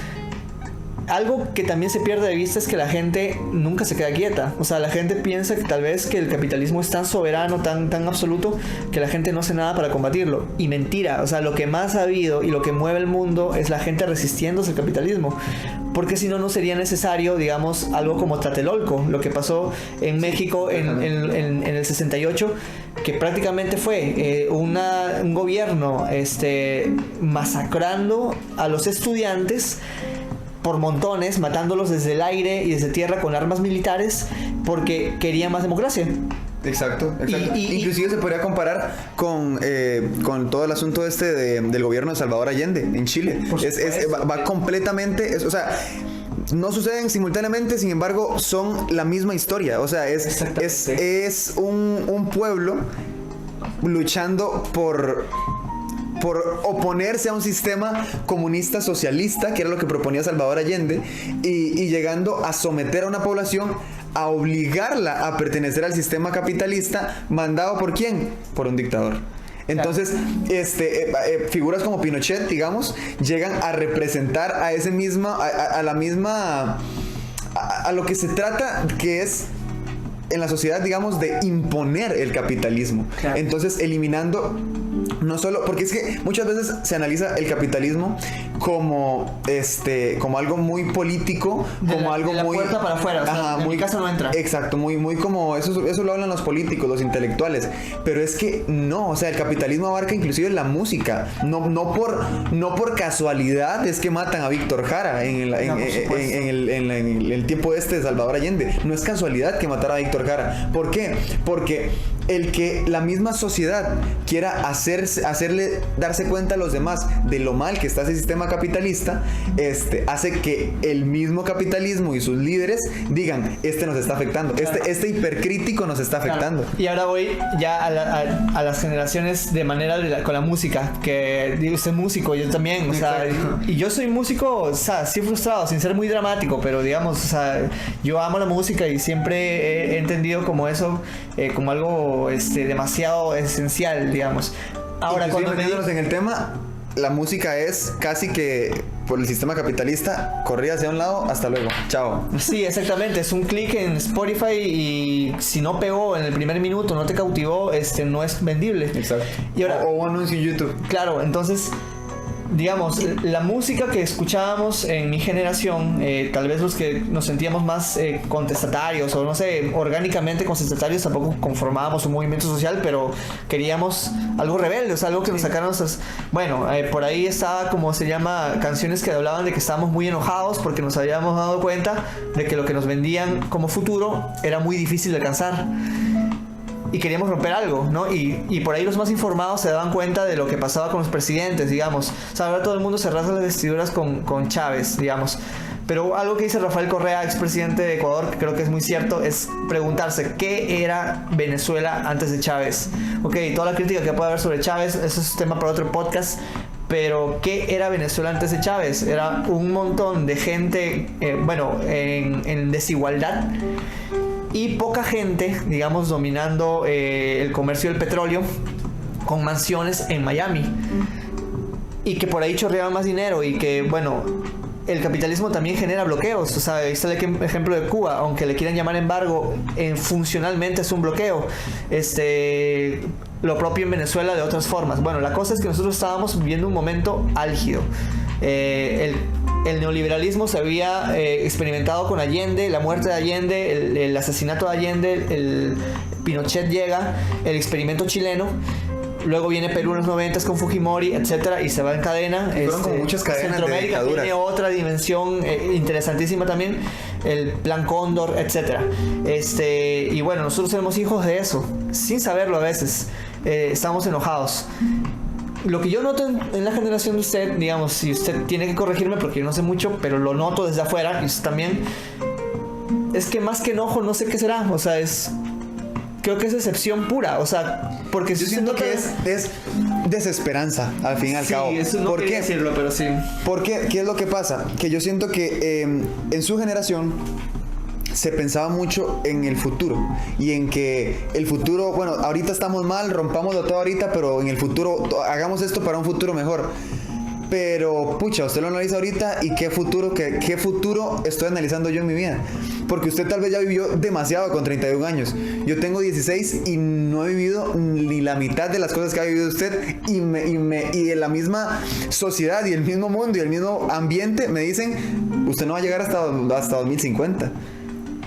algo que también se pierde de vista es que la gente nunca se queda quieta. O sea, la gente piensa que tal vez que el capitalismo es tan soberano, tan absoluto, que la gente no hace nada para combatirlo. Y mentira. O sea, lo que más ha habido y lo que mueve el mundo es la gente resistiéndose al capitalismo. Porque si no, no sería necesario, digamos, algo como Tlatelolco, lo que pasó en México en el 68, que prácticamente fue un gobierno masacrando a los estudiantes por montones, matándolos desde el aire y desde tierra con armas militares porque querían más democracia. Exacto. Inclusive se podría comparar con todo el asunto del gobierno de Salvador Allende en Chile. Va completamente, o sea, no suceden simultáneamente, sin embargo, son la misma historia. O sea, es un pueblo luchando por oponerse a un sistema comunista socialista, que era lo que proponía Salvador Allende, y llegando a someter a una población, a obligarla a pertenecer al sistema capitalista, mandado ¿por quién? Por un dictador. Entonces, figuras como Pinochet, digamos, llegan a representar a ese misma, a la misma, a lo que se trata, que es en la sociedad, digamos, de imponer el capitalismo. Claro. Entonces, eliminando no solo, porque es que muchas veces se analiza el capitalismo como algo muy político, como algo de la muy puerta para afuera, o sea, en mi casa no entra. Exacto, muy como eso lo hablan los políticos, los intelectuales, pero es que no, o sea, el capitalismo abarca inclusive la música. No por casualidad es que matan a Víctor Jara en el tiempo de Salvador Allende. No es casualidad que matara a Víctor Jara. ¿Por qué? Porque el que la misma sociedad quiera darse cuenta a los demás de lo mal que está ese sistema capitalista, hace que el mismo capitalismo y sus líderes digan, nos está afectando, claro. Este hipercrítico nos está afectando. Claro. Y ahora voy ya a las generaciones de manera con la música, que digo, usted es músico, yo también, o sea, y yo soy músico, o sea, sí frustrado, sin ser muy dramático, pero digamos, o sea, yo amo la música y siempre he entendido como eso, como algo demasiado esencial, digamos. Ahora, cuando metiéndonos en el tema, la música es casi que por el sistema capitalista, corrida hacia un lado, hasta luego, chao. Sí, exactamente, es un clic en Spotify y si no pegó en el primer minuto, no te cautivó, no es vendible. Exacto. Y ahora, o un anuncio en YouTube. Claro, entonces, digamos, la música que escuchábamos en mi generación, tal vez los que nos sentíamos más contestatarios o no sé, orgánicamente contestatarios, tampoco conformábamos un movimiento social, pero queríamos algo rebelde, o sea, algo que nos sacara nuestras... Bueno, por ahí estaba, como se llama, canciones que hablaban de que estábamos muy enojados porque nos habíamos dado cuenta de que lo que nos vendían como futuro era muy difícil de alcanzar. Y queríamos romper algo, ¿no? Y por ahí los más informados se daban cuenta de lo que pasaba con los presidentes, digamos. O sea, ahora todo el mundo se rasga las vestiduras con Chávez, digamos. Pero algo que dice Rafael Correa, expresidente de Ecuador, que creo que es muy cierto, es preguntarse ¿qué era Venezuela antes de Chávez? Ok, toda la crítica que puede haber sobre Chávez, eso es tema para otro podcast. Pero ¿qué era Venezuela antes de Chávez? Era un montón de gente, en desigualdad, y poca gente, digamos, dominando el comercio del petróleo, con mansiones en Miami, y que por ahí chorreaba más dinero, y que, bueno, el capitalismo también genera bloqueos. O sea, ahí está el ejemplo de Cuba, aunque le quieran llamar embargo, funcionalmente es un bloqueo. Lo propio en Venezuela de otras formas. Bueno, la cosa es que nosotros estábamos viviendo un momento álgido. El neoliberalismo se había experimentado con Allende, la muerte de Allende, el asesinato de Allende, el Pinochet llega, el experimento chileno. Luego viene Perú en los 90 con Fujimori, etcétera, y se va en cadena. Fueron como muchas cadenas Centroamérica de dictaduras. tiene otra dimensión interesantísima también, el Plan Cóndor, etcétera. Y bueno, nosotros somos hijos de eso, sin saberlo a veces. Estamos enojados. Lo que yo noto en la generación de usted, digamos, si usted tiene que corregirme porque yo no sé mucho, pero lo noto desde afuera, y usted también, es que más que enojo, no sé qué será. O sea, creo que es decepción pura, o sea, porque yo siento que es desesperanza, al fin y al cabo. Sí, eso no quería decirlo, pero sí. Porque, ¿qué es lo que pasa? Que yo siento que en su generación se pensaba mucho en el futuro, y en que el futuro, bueno, ahorita estamos mal, rompámoslo todo ahorita, pero en el futuro hagamos esto para un futuro mejor. Pero, pucha, usted lo analiza ahorita, y qué futuro estoy analizando yo en mi vida. Porque usted tal vez ya vivió demasiado con 31 años. Yo tengo 16 y no he vivido ni la mitad de las cosas que ha vivido usted. Y en la misma sociedad y el mismo mundo y el mismo ambiente me dicen, usted no va a llegar hasta 2050.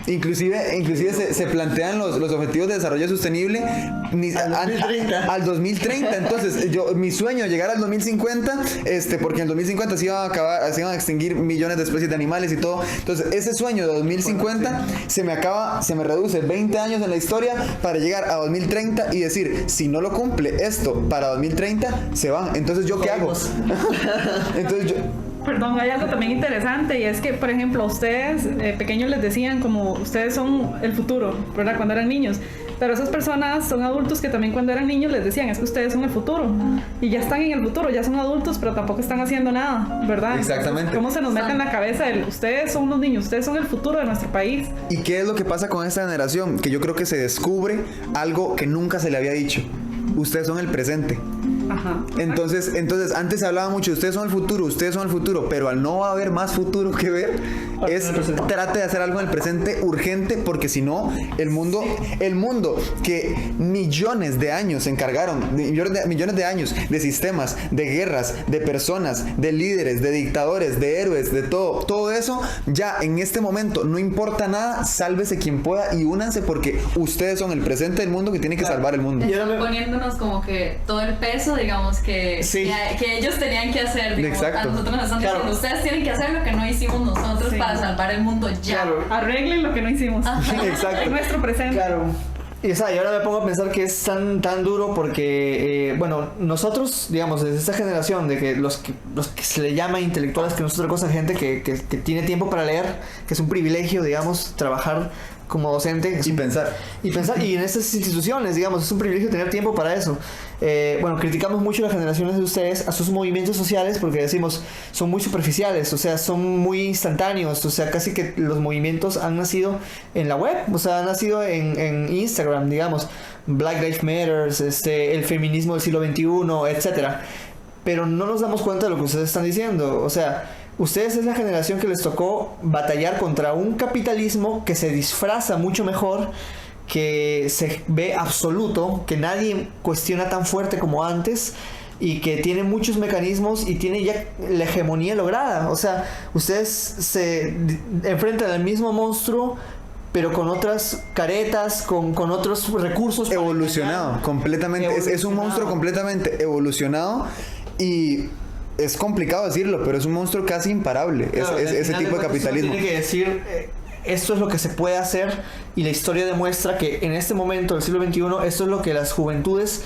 Inclusive se plantean los objetivos de desarrollo sostenible al 2030. Entonces, mi sueño es llegar al 2050, porque en el 2050 se iban a extinguir millones de especies de animales y todo. Entonces, ese sueño de 2050 se me reduce 20 años en la historia para llegar a 2030 y decir, si no lo cumple esto para 2030, se van. Entonces, ¿yo qué hago? Entonces, Perdón, hay algo también interesante, y es que, por ejemplo, ustedes pequeños les decían como ustedes son el futuro, ¿verdad? Cuando eran niños. Pero esas personas son adultos que también cuando eran niños les decían, es que ustedes son el futuro. Y ya están en el futuro, ya son adultos, pero tampoco están haciendo nada, ¿verdad? Exactamente. Entonces, ¿cómo se nos mete en la cabeza ustedes son los niños, ustedes son el futuro de nuestro país? ¿Y qué es lo que pasa con esta generación? Que yo creo que se descubre algo que nunca se le había dicho. Ustedes son el presente. Ajá. Entonces antes se hablaba mucho, ustedes son el futuro, pero al no haber más futuro que ver, trate de hacer algo en el presente urgente, porque si no, el mundo que millones de años se encargaron, millones de años de sistemas, de guerras, de personas, de líderes, de dictadores, de héroes, de todo eso, ya en este momento no importa nada, sálvese quien pueda y únanse, porque ustedes son el presente del mundo que tiene que salvar el mundo. Poniéndonos como que todo el peso, digamos, que ellos tenían que hacer, digamos. Exacto. A nosotros nos están diciendo, ustedes tienen que hacer lo que no hicimos nosotros para salvar el mundo ya. Claro. Arreglen lo que no hicimos. Exacto. En nuestro presente. Claro. Y ahora me pongo a pensar que es tan duro porque, nosotros, digamos, desde esta generación de que los que se le llama intelectuales, que no es otra cosa, gente que tiene tiempo para leer, que es un privilegio, digamos, trabajar como docente. Y pensar. Y en estas instituciones, digamos, es un privilegio tener tiempo para eso. Criticamos mucho las generaciones de ustedes a sus movimientos sociales porque decimos, son muy superficiales, o sea, son muy instantáneos, o sea, casi que los movimientos han nacido en la web, o sea, han nacido en Instagram, digamos, Black Lives Matter, el feminismo del siglo XXI, etcétera. Pero no nos damos cuenta de lo que ustedes están diciendo, o sea, ustedes es la generación que les tocó batallar contra un capitalismo que se disfraza mucho mejor, que se ve absoluto, que nadie cuestiona tan fuerte como antes y que tiene muchos mecanismos y tiene ya la hegemonía lograda. O sea, ustedes se enfrentan al mismo monstruo, pero con otras caretas, con otros recursos. Evolucionado, completamente. Es un monstruo completamente evolucionado y... es complicado decirlo, pero es un monstruo casi imparable. Claro, ese tipo de capitalismo. Tiene que decir, esto es lo que se puede hacer, y la historia demuestra que en este momento del siglo XXI, esto es lo que las juventudes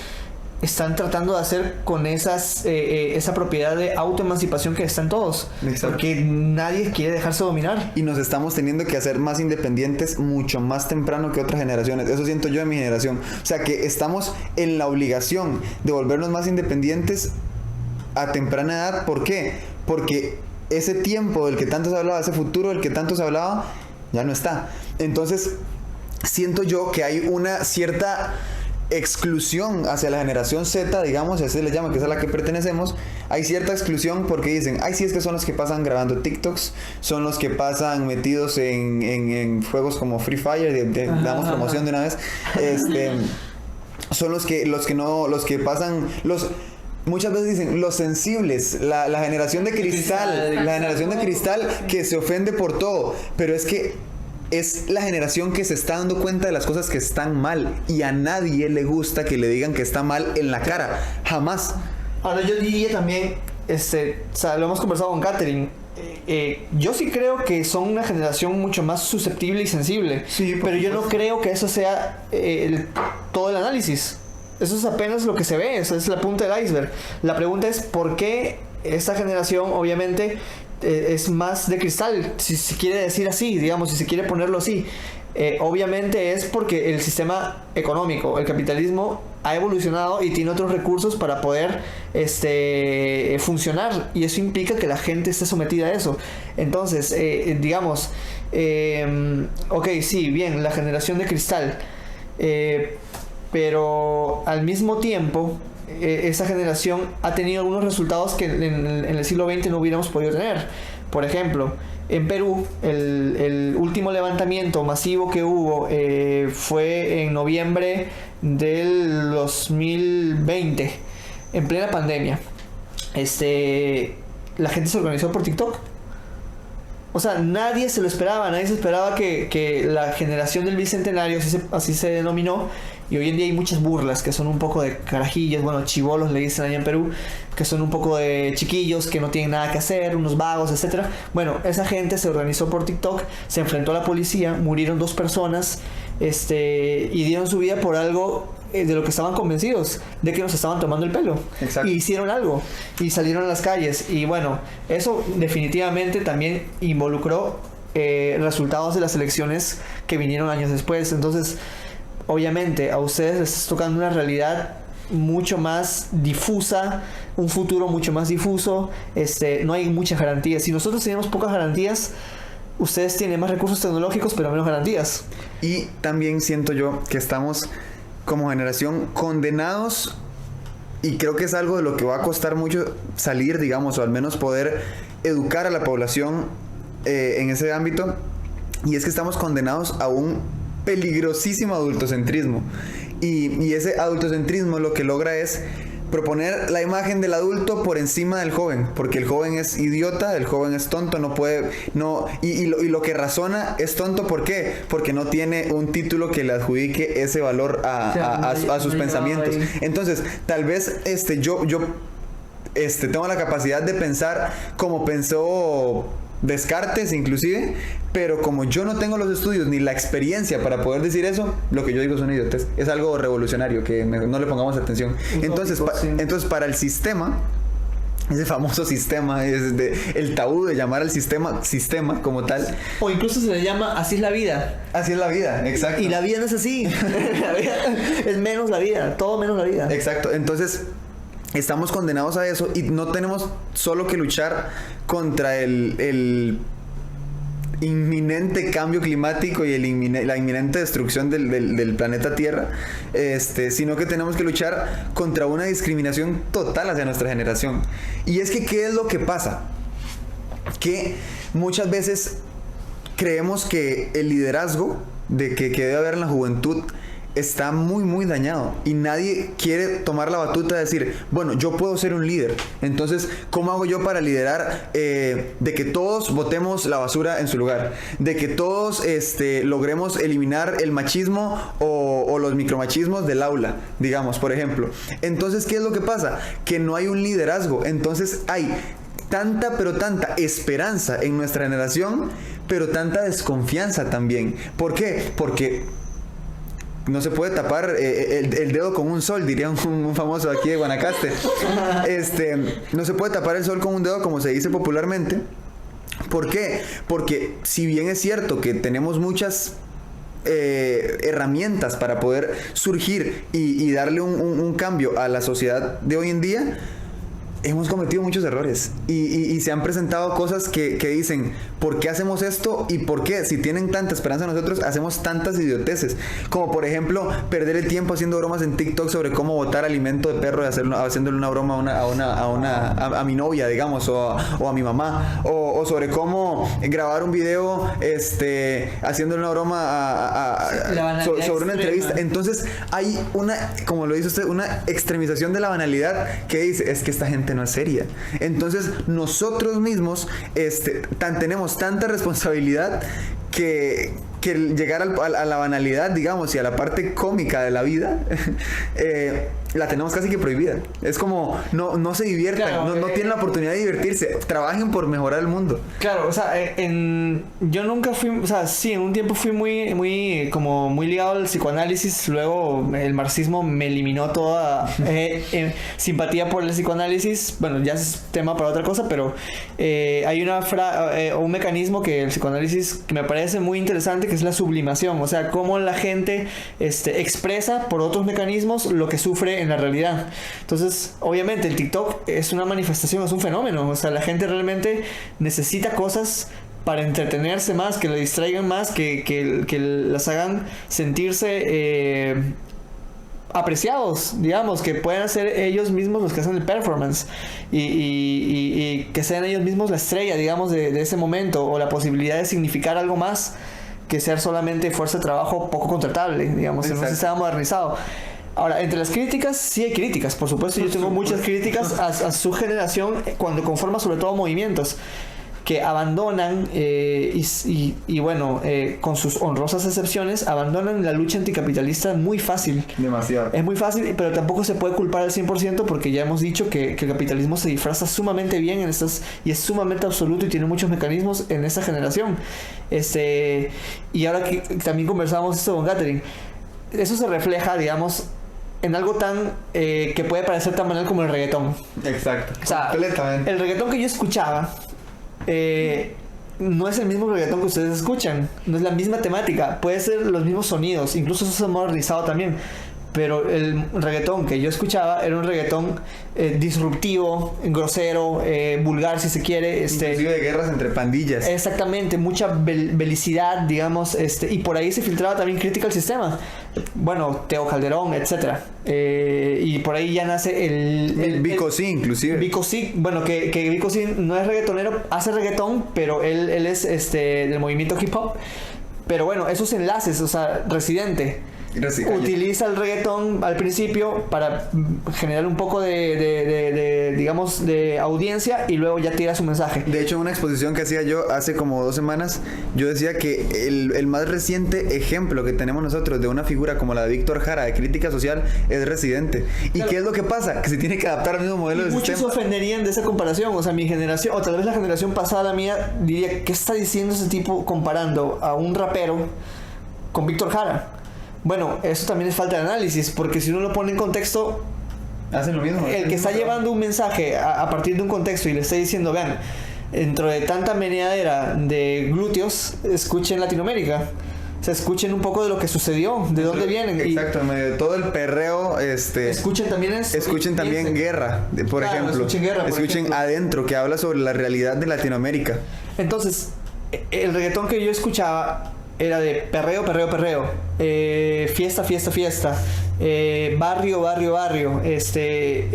están tratando de hacer con esa propiedad de autoemancipación que están todos. Exacto. Porque nadie quiere dejarse dominar. Y nos estamos teniendo que hacer más independientes mucho más temprano que otras generaciones. Eso siento yo en mi generación. O sea, que estamos en la obligación de volvernos más independientes a temprana edad. ¿Por qué? Porque ese tiempo del que tanto se hablaba, ese futuro del que tanto se hablaba, ya no está. Entonces, siento yo que hay una cierta exclusión hacia la generación Z, digamos, así se le llama, que es a la que pertenecemos. Hay cierta exclusión porque dicen, ay, sí, es que son los que pasan grabando TikToks, son los que pasan metidos en juegos como Free Fire, damos promoción de una vez, son los que pasan, muchas veces dicen los sensibles, la generación de cristal, la generación de cristal que se ofende por todo, pero es que es la generación que se está dando cuenta de las cosas que están mal, y a nadie le gusta que le digan que está mal en la cara, jamás. Ahora yo diría también, lo hemos conversado con Katherine, yo sí creo que son una generación mucho más susceptible y sensible, sí, pero yo no creo que eso sea todo el análisis. Eso es apenas lo que se ve, esa es la punta del iceberg. La pregunta es ¿por qué esta generación obviamente es más de cristal? Si se quiere decir así, digamos, si se quiere ponerlo así, obviamente es porque el sistema económico, el capitalismo ha evolucionado y tiene otros recursos para poder funcionar, y eso implica que la gente esté sometida a eso. Entonces, digamos, ok, sí, bien, la generación de cristal, pero al mismo tiempo esa generación ha tenido algunos resultados que en el siglo XX no hubiéramos podido tener. Por ejemplo, en Perú, el último levantamiento masivo que hubo fue en noviembre del 2020, en plena pandemia. La gente se organizó por TikTok. O sea, nadie se lo esperaba, nadie se esperaba que la generación del Bicentenario, así se denominó, y hoy en día hay muchas burlas que son un poco de carajillos, bueno, chibolos le dicen allá en Perú, que son un poco de chiquillos que no tienen nada que hacer, unos vagos, etcétera. Bueno, esa gente se organizó por TikTok, se enfrentó a la policía, murieron 2 personas, y dieron su vida por algo de lo que estaban convencidos, de que nos estaban tomando el pelo. Exacto. Y hicieron algo y salieron a las calles, y bueno, eso definitivamente también involucró resultados de las elecciones que vinieron años después. Entonces, obviamente a ustedes les está tocando una realidad mucho más difusa, un futuro mucho más difuso. No hay muchas garantías. Si nosotros tenemos pocas garantías, ustedes tienen más recursos tecnológicos pero menos garantías. Y también siento yo que estamos como generación condenados, y creo que es algo de lo que va a costar mucho salir, digamos, o al menos poder educar a la población en ese ámbito, y es que estamos condenados a un peligrosísimo adultocentrismo, y ese adultocentrismo lo que logra es proponer la imagen del adulto por encima del joven, porque el joven es idiota, el joven es tonto, y lo que razona es tonto. ¿Por qué? Porque no tiene un título que le adjudique ese valor a sus pensamientos. Entonces, tal vez yo tengo la capacidad de pensar como pensó Descartes inclusive, pero como yo no tengo los estudios ni la experiencia para poder decir eso, lo que yo digo son idiotes. Es algo revolucionario que no le pongamos atención. Entonces, entonces para el sistema, ese famoso sistema, el tabú de llamar al sistema como tal, o incluso se le llama así es la vida. Así es la vida, exacto. Y la vida no es así. La vida es menos la vida, todo menos la vida. Exacto. Entonces estamos condenados a eso, y no tenemos solo que luchar contra el inminente cambio climático y la inminente destrucción del planeta Tierra, sino que tenemos que luchar contra una discriminación total hacia nuestra generación. Y es que, ¿qué es lo que pasa? Que muchas veces creemos que el liderazgo que debe haber en la juventud está muy muy dañado, y nadie quiere tomar la batuta de decir, bueno, yo puedo ser un líder. Entonces, ¿cómo hago yo para liderar de que todos botemos la basura en su lugar, de que todos logremos eliminar el machismo o los micromachismos del aula, digamos, por ejemplo? Entonces, ¿qué es lo que pasa? Que no hay un liderazgo. Entonces hay tanta esperanza en nuestra generación, pero tanta desconfianza también. ¿Por qué? Porque no se puede tapar el dedo con un sol, diría un famoso aquí de Guanacaste. No se puede tapar el sol con un dedo, como se dice popularmente. ¿Por qué? Porque si bien es cierto que tenemos muchas herramientas para poder surgir y darle un cambio a la sociedad de hoy en día, hemos cometido muchos errores y se han presentado cosas que dicen, ¿por qué hacemos esto? ¿Y por qué? Si tienen tanta esperanza en nosotros, hacemos tantas idioteces. Como por ejemplo, perder el tiempo haciendo bromas en TikTok sobre cómo botar alimento de perro y haciéndole una broma a mi novia, digamos, o a mi mamá. O sobre cómo grabar un video haciéndole una broma sobre una entrevista. Entonces hay como lo dice usted, una extremización de la banalidad que dice, es que esta gente no es seria. Entonces nosotros mismos tenemos tanta responsabilidad que llegar a la banalidad, digamos, y a la parte cómica de la vida, la tenemos casi que prohibida. Es como, no se diviertan, claro, no tienen la oportunidad de divertirse, trabajen por mejorar el mundo. Claro, o sea, yo nunca fui, o sea, sí, en un tiempo fui muy ligado al psicoanálisis, luego el marxismo me eliminó toda simpatía por el psicoanálisis. Bueno, ya es tema para otra cosa, pero hay un mecanismo que el psicoanálisis que me parece muy interesante, que es la sublimación, o sea, cómo la gente expresa por otros mecanismos lo que sufre en la realidad. Entonces, obviamente el TikTok es una manifestación, es un fenómeno, o sea, la gente realmente necesita cosas para entretenerse más, que le distraigan más, que las hagan sentirse apreciados, digamos, que puedan ser ellos mismos los que hacen el performance y que sean ellos mismos la estrella, digamos, de ese momento, o la posibilidad de significar algo más que ser solamente fuerza de trabajo poco contratable, digamos, en un sistema modernizado. Ahora, entre las críticas, sí hay críticas, por supuesto. Yo tengo muchas críticas a su generación cuando conforma sobre todo movimientos que abandonan y bueno, con sus honrosas excepciones, abandonan la lucha anticapitalista muy fácil. Demasiado. Es muy fácil, pero tampoco se puede culpar al 100% porque ya hemos dicho que el capitalismo se disfraza sumamente bien y es sumamente absoluto y tiene muchos mecanismos en esta generación. Y ahora que también conversábamos esto con Catherine, eso se refleja, digamos, en algo tan que puede parecer tan banal como el reggaetón. Exacto. O sea, completamente. El reggaetón que yo escuchaba no es el mismo reggaetón que ustedes escuchan, no es la misma temática, puede ser los mismos sonidos, incluso eso se ha modernizado también, pero el reggaetón que yo escuchaba era un reggaetón disruptivo, grosero, vulgar si se quiere, inclusive de guerras entre pandillas. Exactamente, mucha belicidad, digamos, y por ahí se filtraba también crítica al sistema. Bueno, Teo Calderón, etcétera. Y por ahí ya nace el Vico C, inclusive. Vico C, bueno, que Vico C no es reggaetonero, hace reggaetón, pero él es del movimiento hip hop. Pero bueno, esos enlaces, o sea, Residente utiliza el reggaetón al principio para generar un poco digamos, de audiencia, y luego ya tira su mensaje. De hecho, en una exposición que hacía yo hace como 2 semanas, yo decía que el más reciente ejemplo que tenemos nosotros de una figura como la de Víctor Jara de crítica social es Residente. ¿Y claro, qué es lo que pasa? Que se tiene que adaptar al mismo modelo de sistema. Muchos se ofenderían de esa comparación, o sea, mi generación, o tal vez la generación pasada mía, diría, ¿qué está diciendo ese tipo comparando a un rapero con Víctor Jara? Bueno, eso también es falta de análisis, porque si uno lo pone en contexto, hacen lo mismo. El que está llevando un mensaje a partir de un contexto y le está diciendo, vean, dentro de tanta meneadera de glúteos, escuchen Latinoamérica. O sea, escuchen un poco de lo que sucedió, de dónde vienen. Exacto, en medio de todo el perreo, escuchen también eso. Escuchen también Guerra, por ejemplo. Escuchen Adentro, que habla sobre la realidad de Latinoamérica. Entonces, el reggaetón que yo escuchaba era de perreo, fiesta, barrio,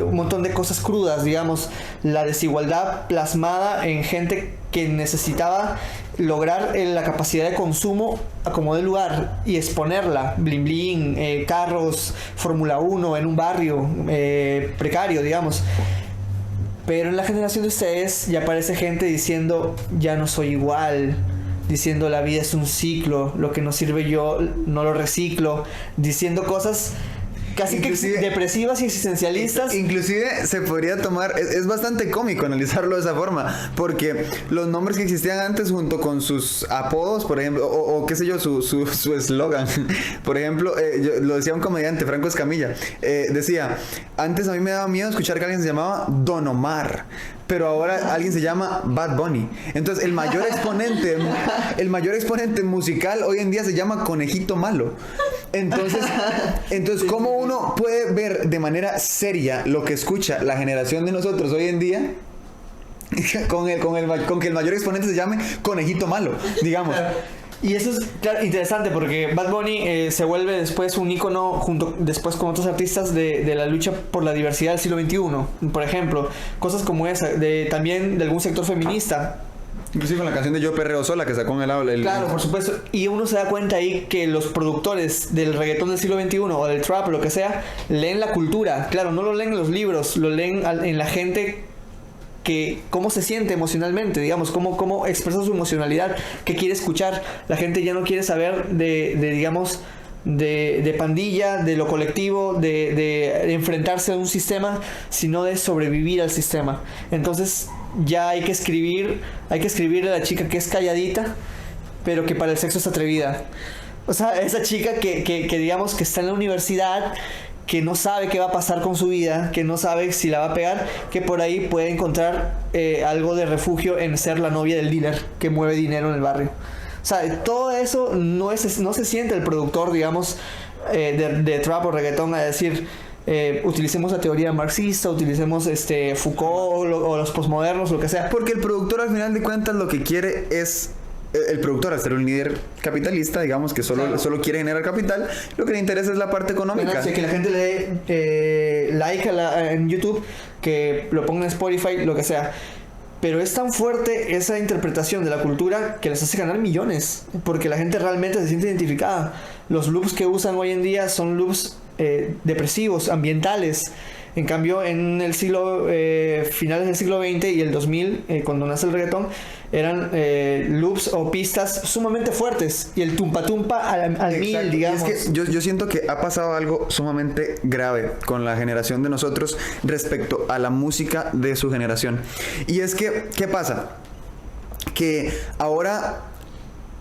un montón de cosas crudas, digamos, la desigualdad plasmada en gente que necesitaba lograr la capacidad de consumo a como de lugar y exponerla, bling bling, carros, Fórmula 1 en un barrio precario, digamos. Pero en la generación de ustedes ya aparece gente diciendo, ya no soy igual, diciendo la vida es un ciclo, lo que no sirve yo no lo reciclo, diciendo cosas casi que depresivas y existencialistas. Inclusive se podría tomar, es bastante cómico analizarlo de esa forma, porque los nombres que existían antes junto con sus apodos, por ejemplo, o qué sé yo, su eslogan, por ejemplo, lo decía un comediante, Franco Escamilla, decía, antes a mí me daba miedo escuchar que alguien se llamaba Don Omar, pero ahora alguien se llama Bad Bunny. Entonces el mayor exponente musical hoy en día se llama Conejito Malo. Entonces ¿cómo uno puede ver de manera seria lo que escucha la generación de nosotros hoy en día? Con que el mayor exponente se llame Conejito Malo, digamos. Y eso es interesante porque Bad Bunny se vuelve después un ícono después con otros artistas de la lucha por la diversidad del siglo XXI. Por ejemplo, cosas como esa, también de algún sector feminista. Inclusive con la canción de Yo Perreo Sola que sacó en el... Claro, por supuesto. Y uno se da cuenta ahí que los productores del reggaetón del siglo XXI o del trap o lo que sea, leen la cultura. Claro, no lo leen en los libros, lo leen en la gente... que cómo se siente emocionalmente, digamos, cómo expresa su emocionalidad, qué quiere escuchar. La gente ya no quiere saber digamos, de pandilla, de lo colectivo, de enfrentarse a un sistema, sino de sobrevivir al sistema. Entonces ya hay que escribirle a la chica que es calladita, pero que para el sexo es atrevida. O sea, esa chica que digamos que está en la universidad, que no sabe qué va a pasar con su vida, que no sabe si la va a pegar, que por ahí puede encontrar algo de refugio en ser la novia del dealer que mueve dinero en el barrio. O sea, todo eso no se siente el productor, digamos, de trap o reggaetón a decir, utilicemos la teoría marxista, utilicemos Foucault o los posmodernos, lo que sea. Porque el productor al final de cuentas lo que quiere es... El productor, al ser un líder capitalista, digamos que solo quiere generar capital, lo que le interesa es la parte económica. Que la gente le dé like en YouTube, que lo ponga en Spotify, lo que sea. Pero es tan fuerte esa interpretación de la cultura que les hace ganar millones, porque la gente realmente se siente identificada. Los loops que usan hoy en día son loops depresivos, ambientales. En cambio, en el finales del siglo XX y el 2000, cuando nace el reggaetón, eran loops o pistas sumamente fuertes. Y el tumpa al mil, digamos. Y es que yo siento que ha pasado algo sumamente grave con la generación de nosotros respecto a la música de su generación. Y es que, ¿qué pasa? Que ahora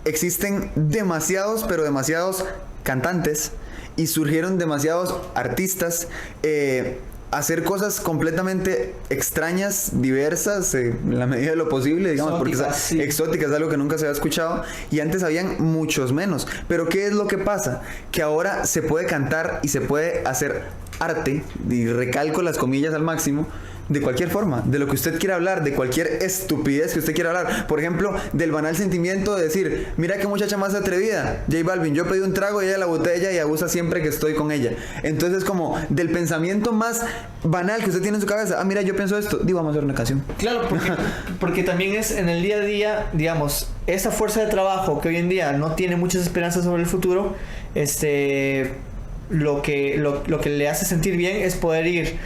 existen demasiados cantantes y surgieron demasiados artistas hacer cosas completamente extrañas, diversas, en la medida de lo posible, digamos, exóticas, algo que nunca se había escuchado, y antes habían muchos menos. Pero ¿qué es lo que pasa? Que ahora se puede cantar y se puede hacer arte, y recalco las comillas al máximo, de cualquier forma, de lo que usted quiera hablar, de cualquier estupidez que usted quiera hablar. Por ejemplo, del banal sentimiento de decir, mira qué muchacha más atrevida, J Balvin, yo pedí un trago y ella la botella y abusa siempre que estoy con ella. Entonces, como del pensamiento más banal que usted tiene en su cabeza, mira, yo pienso esto, vamos a hacer una canción. Claro, porque también es en el día a día, digamos, esa fuerza de trabajo que hoy en día no tiene muchas esperanzas sobre el futuro, lo que le hace sentir bien es poder ir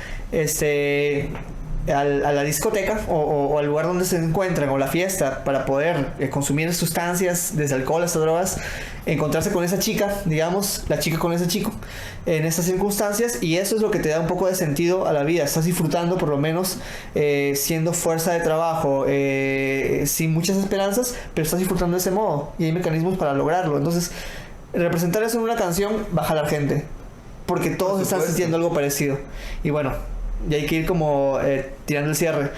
a la discoteca o al lugar donde se encuentran, o la fiesta, para poder consumir sustancias, desde alcohol hasta drogas, encontrarse con esa chica, digamos, la chica con ese chico, en esas circunstancias, y eso es lo que te da un poco de sentido a la vida. Estás disfrutando, por lo menos, siendo fuerza de trabajo, sin muchas esperanzas, pero estás disfrutando de ese modo, y hay mecanismos para lograrlo. Entonces, representar eso en una canción va a jalar gente, porque todos están sintiendo algo parecido. Y bueno, y hay que ir como tirando el cierre.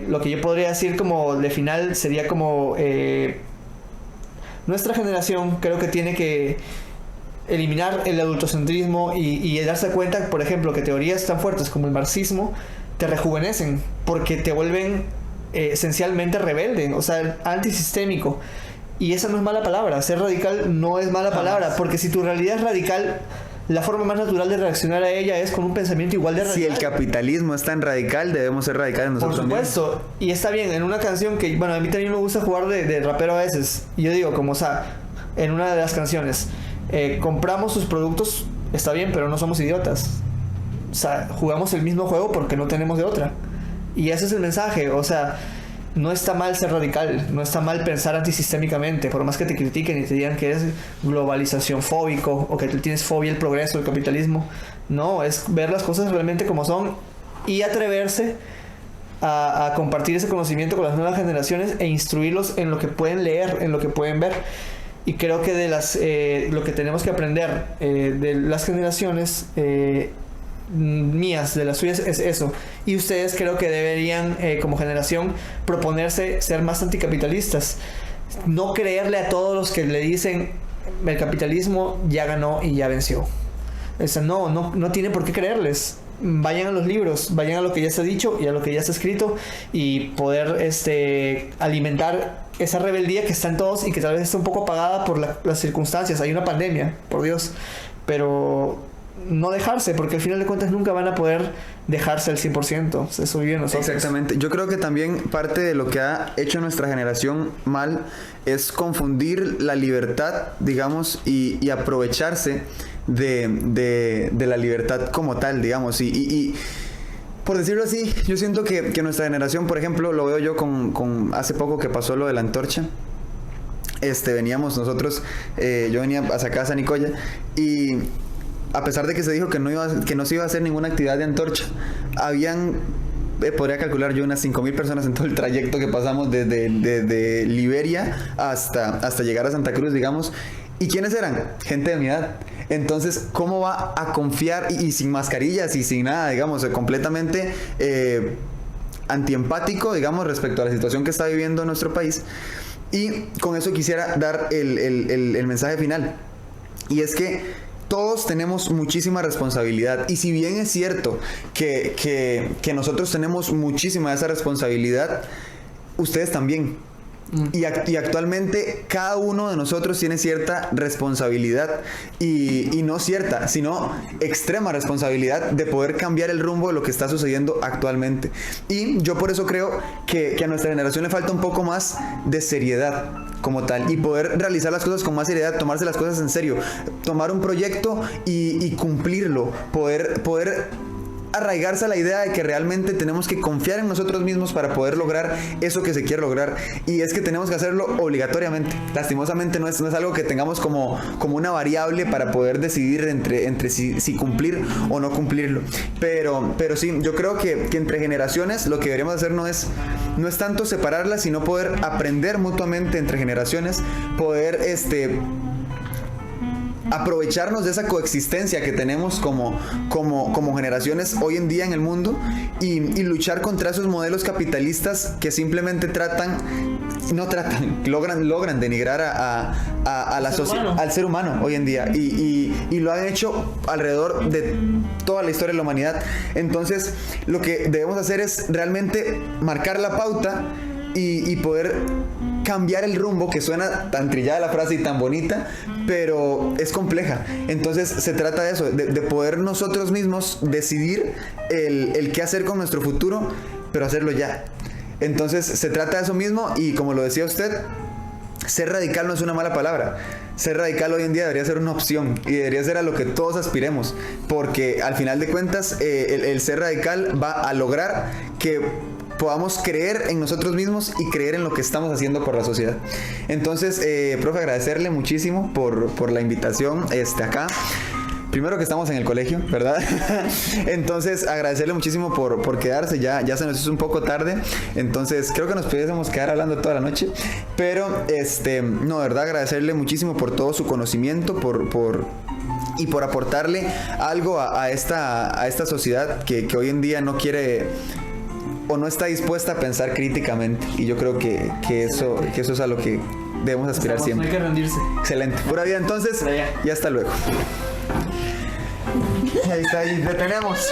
Lo que yo podría decir como de final sería como nuestra generación creo que tiene que eliminar el adultocentrismo y darse cuenta, por ejemplo, que teorías tan fuertes como el marxismo te rejuvenecen, porque te vuelven esencialmente rebelde, o sea, antisistémico. Y esa no es mala palabra. Ser radical no es mala palabra, porque si tu realidad es radical, la forma más natural de reaccionar a ella es con un pensamiento igual de radical. Si el capitalismo es tan radical, debemos ser radicales nosotros también. Por supuesto. Y está bien, en una canción que, bueno, a mí también me gusta jugar de rapero a veces. Y yo digo, como, o sea, en una de las canciones, compramos sus productos, está bien, pero no somos idiotas. O sea, jugamos el mismo juego porque no tenemos de otra. Y ese es el mensaje, o sea, no está mal ser radical, no está mal pensar antisistémicamente, por más que te critiquen y te digan que eres globalización fóbico o que tú tienes fobia al progreso, al capitalismo. No, es ver las cosas realmente como son y atreverse a compartir ese conocimiento con las nuevas generaciones e instruirlos en lo que pueden leer, en lo que pueden ver. Y creo que lo que tenemos que aprender de las generaciones mías, de las suyas, es eso. Y ustedes creo que deberían, como generación, proponerse ser más anticapitalistas. No creerle a todos los que le dicen el capitalismo ya ganó y ya venció. O sea, no tiene por qué creerles. Vayan a los libros, vayan a lo que ya se ha dicho y a lo que ya se ha escrito, y poder alimentar esa rebeldía que está en todos y que tal vez está un poco apagada por las circunstancias. Hay una pandemia, por Dios, pero no dejarse, porque al final de cuentas nunca van a poder dejarse al 100%. Eso vive en nosotros. Exactamente. Yo creo que también parte de lo que ha hecho nuestra generación mal es confundir la libertad, digamos, y aprovecharse de la libertad como tal, digamos. Y por decirlo así, yo siento que nuestra generación, por ejemplo, lo veo yo con hace poco que pasó lo de la antorcha. Veníamos nosotros, yo venía hacia casa, Nicoya, y a pesar de que se dijo que no se iba a hacer ninguna actividad de antorcha, habían, podría calcular yo, unas 5,000 personas en todo el trayecto que pasamos desde Liberia hasta llegar a Santa Cruz, digamos. ¿Y quiénes eran? Gente de mi edad. Entonces, ¿cómo va a confiar y sin mascarillas y sin nada, digamos, completamente antiempático, digamos, respecto a la situación que está viviendo nuestro país? Y con eso quisiera dar el mensaje final. Y es que todos tenemos muchísima responsabilidad. Y si bien es cierto que nosotros tenemos muchísima de esa responsabilidad, ustedes también. Y actualmente cada uno de nosotros tiene cierta responsabilidad, y no cierta, sino extrema responsabilidad de poder cambiar el rumbo de lo que está sucediendo actualmente. Y yo por eso creo que a nuestra generación le falta un poco más de seriedad como tal, y poder realizar las cosas con más seriedad, tomarse las cosas en serio, tomar un proyecto y cumplirlo, poder arraigarse a la idea de que realmente tenemos que confiar en nosotros mismos para poder lograr eso que se quiere lograr, y es que tenemos que hacerlo obligatoriamente. Lastimosamente no es algo que tengamos como una variable para poder decidir entre si cumplir o no cumplirlo, pero sí, yo creo que entre generaciones lo que deberíamos hacer no es tanto separarlas, sino poder aprender mutuamente entre generaciones, poder aprovecharnos de esa coexistencia que tenemos como generaciones hoy en día en el mundo, y luchar contra esos modelos capitalistas que simplemente logran denigrar al ser humano hoy en día, y lo han hecho alrededor de toda la historia de la humanidad. Entonces, lo que debemos hacer es realmente marcar la pauta y poder cambiar el rumbo, que suena tan trillada la frase y tan bonita, pero es compleja. Entonces se trata de eso, de poder nosotros mismos decidir el qué hacer con nuestro futuro, pero hacerlo ya. Entonces se trata de eso mismo, y como lo decía usted, ser radical no es una mala palabra. Ser radical hoy en día debería ser una opción, y debería ser a lo que todos aspiremos, porque al final de cuentas el ser radical va a lograr que podamos creer en nosotros mismos y creer en lo que estamos haciendo por la sociedad. Entonces, profe, agradecerle muchísimo por la invitación acá. Primero que estamos en el colegio, ¿verdad? Entonces, agradecerle muchísimo por quedarse. Ya se nos hizo un poco tarde. Entonces, creo que nos pudiésemos quedar hablando toda la noche. Pero, no, de verdad, agradecerle muchísimo por todo su conocimiento, y por aportarle algo a esta sociedad que hoy en día no quiere o no está dispuesta a pensar críticamente. Y yo creo que eso es a lo que debemos aspirar siempre. No hay que rendirse. Excelente. Pura vida entonces. Y hasta luego. Ahí está, ahí detenemos.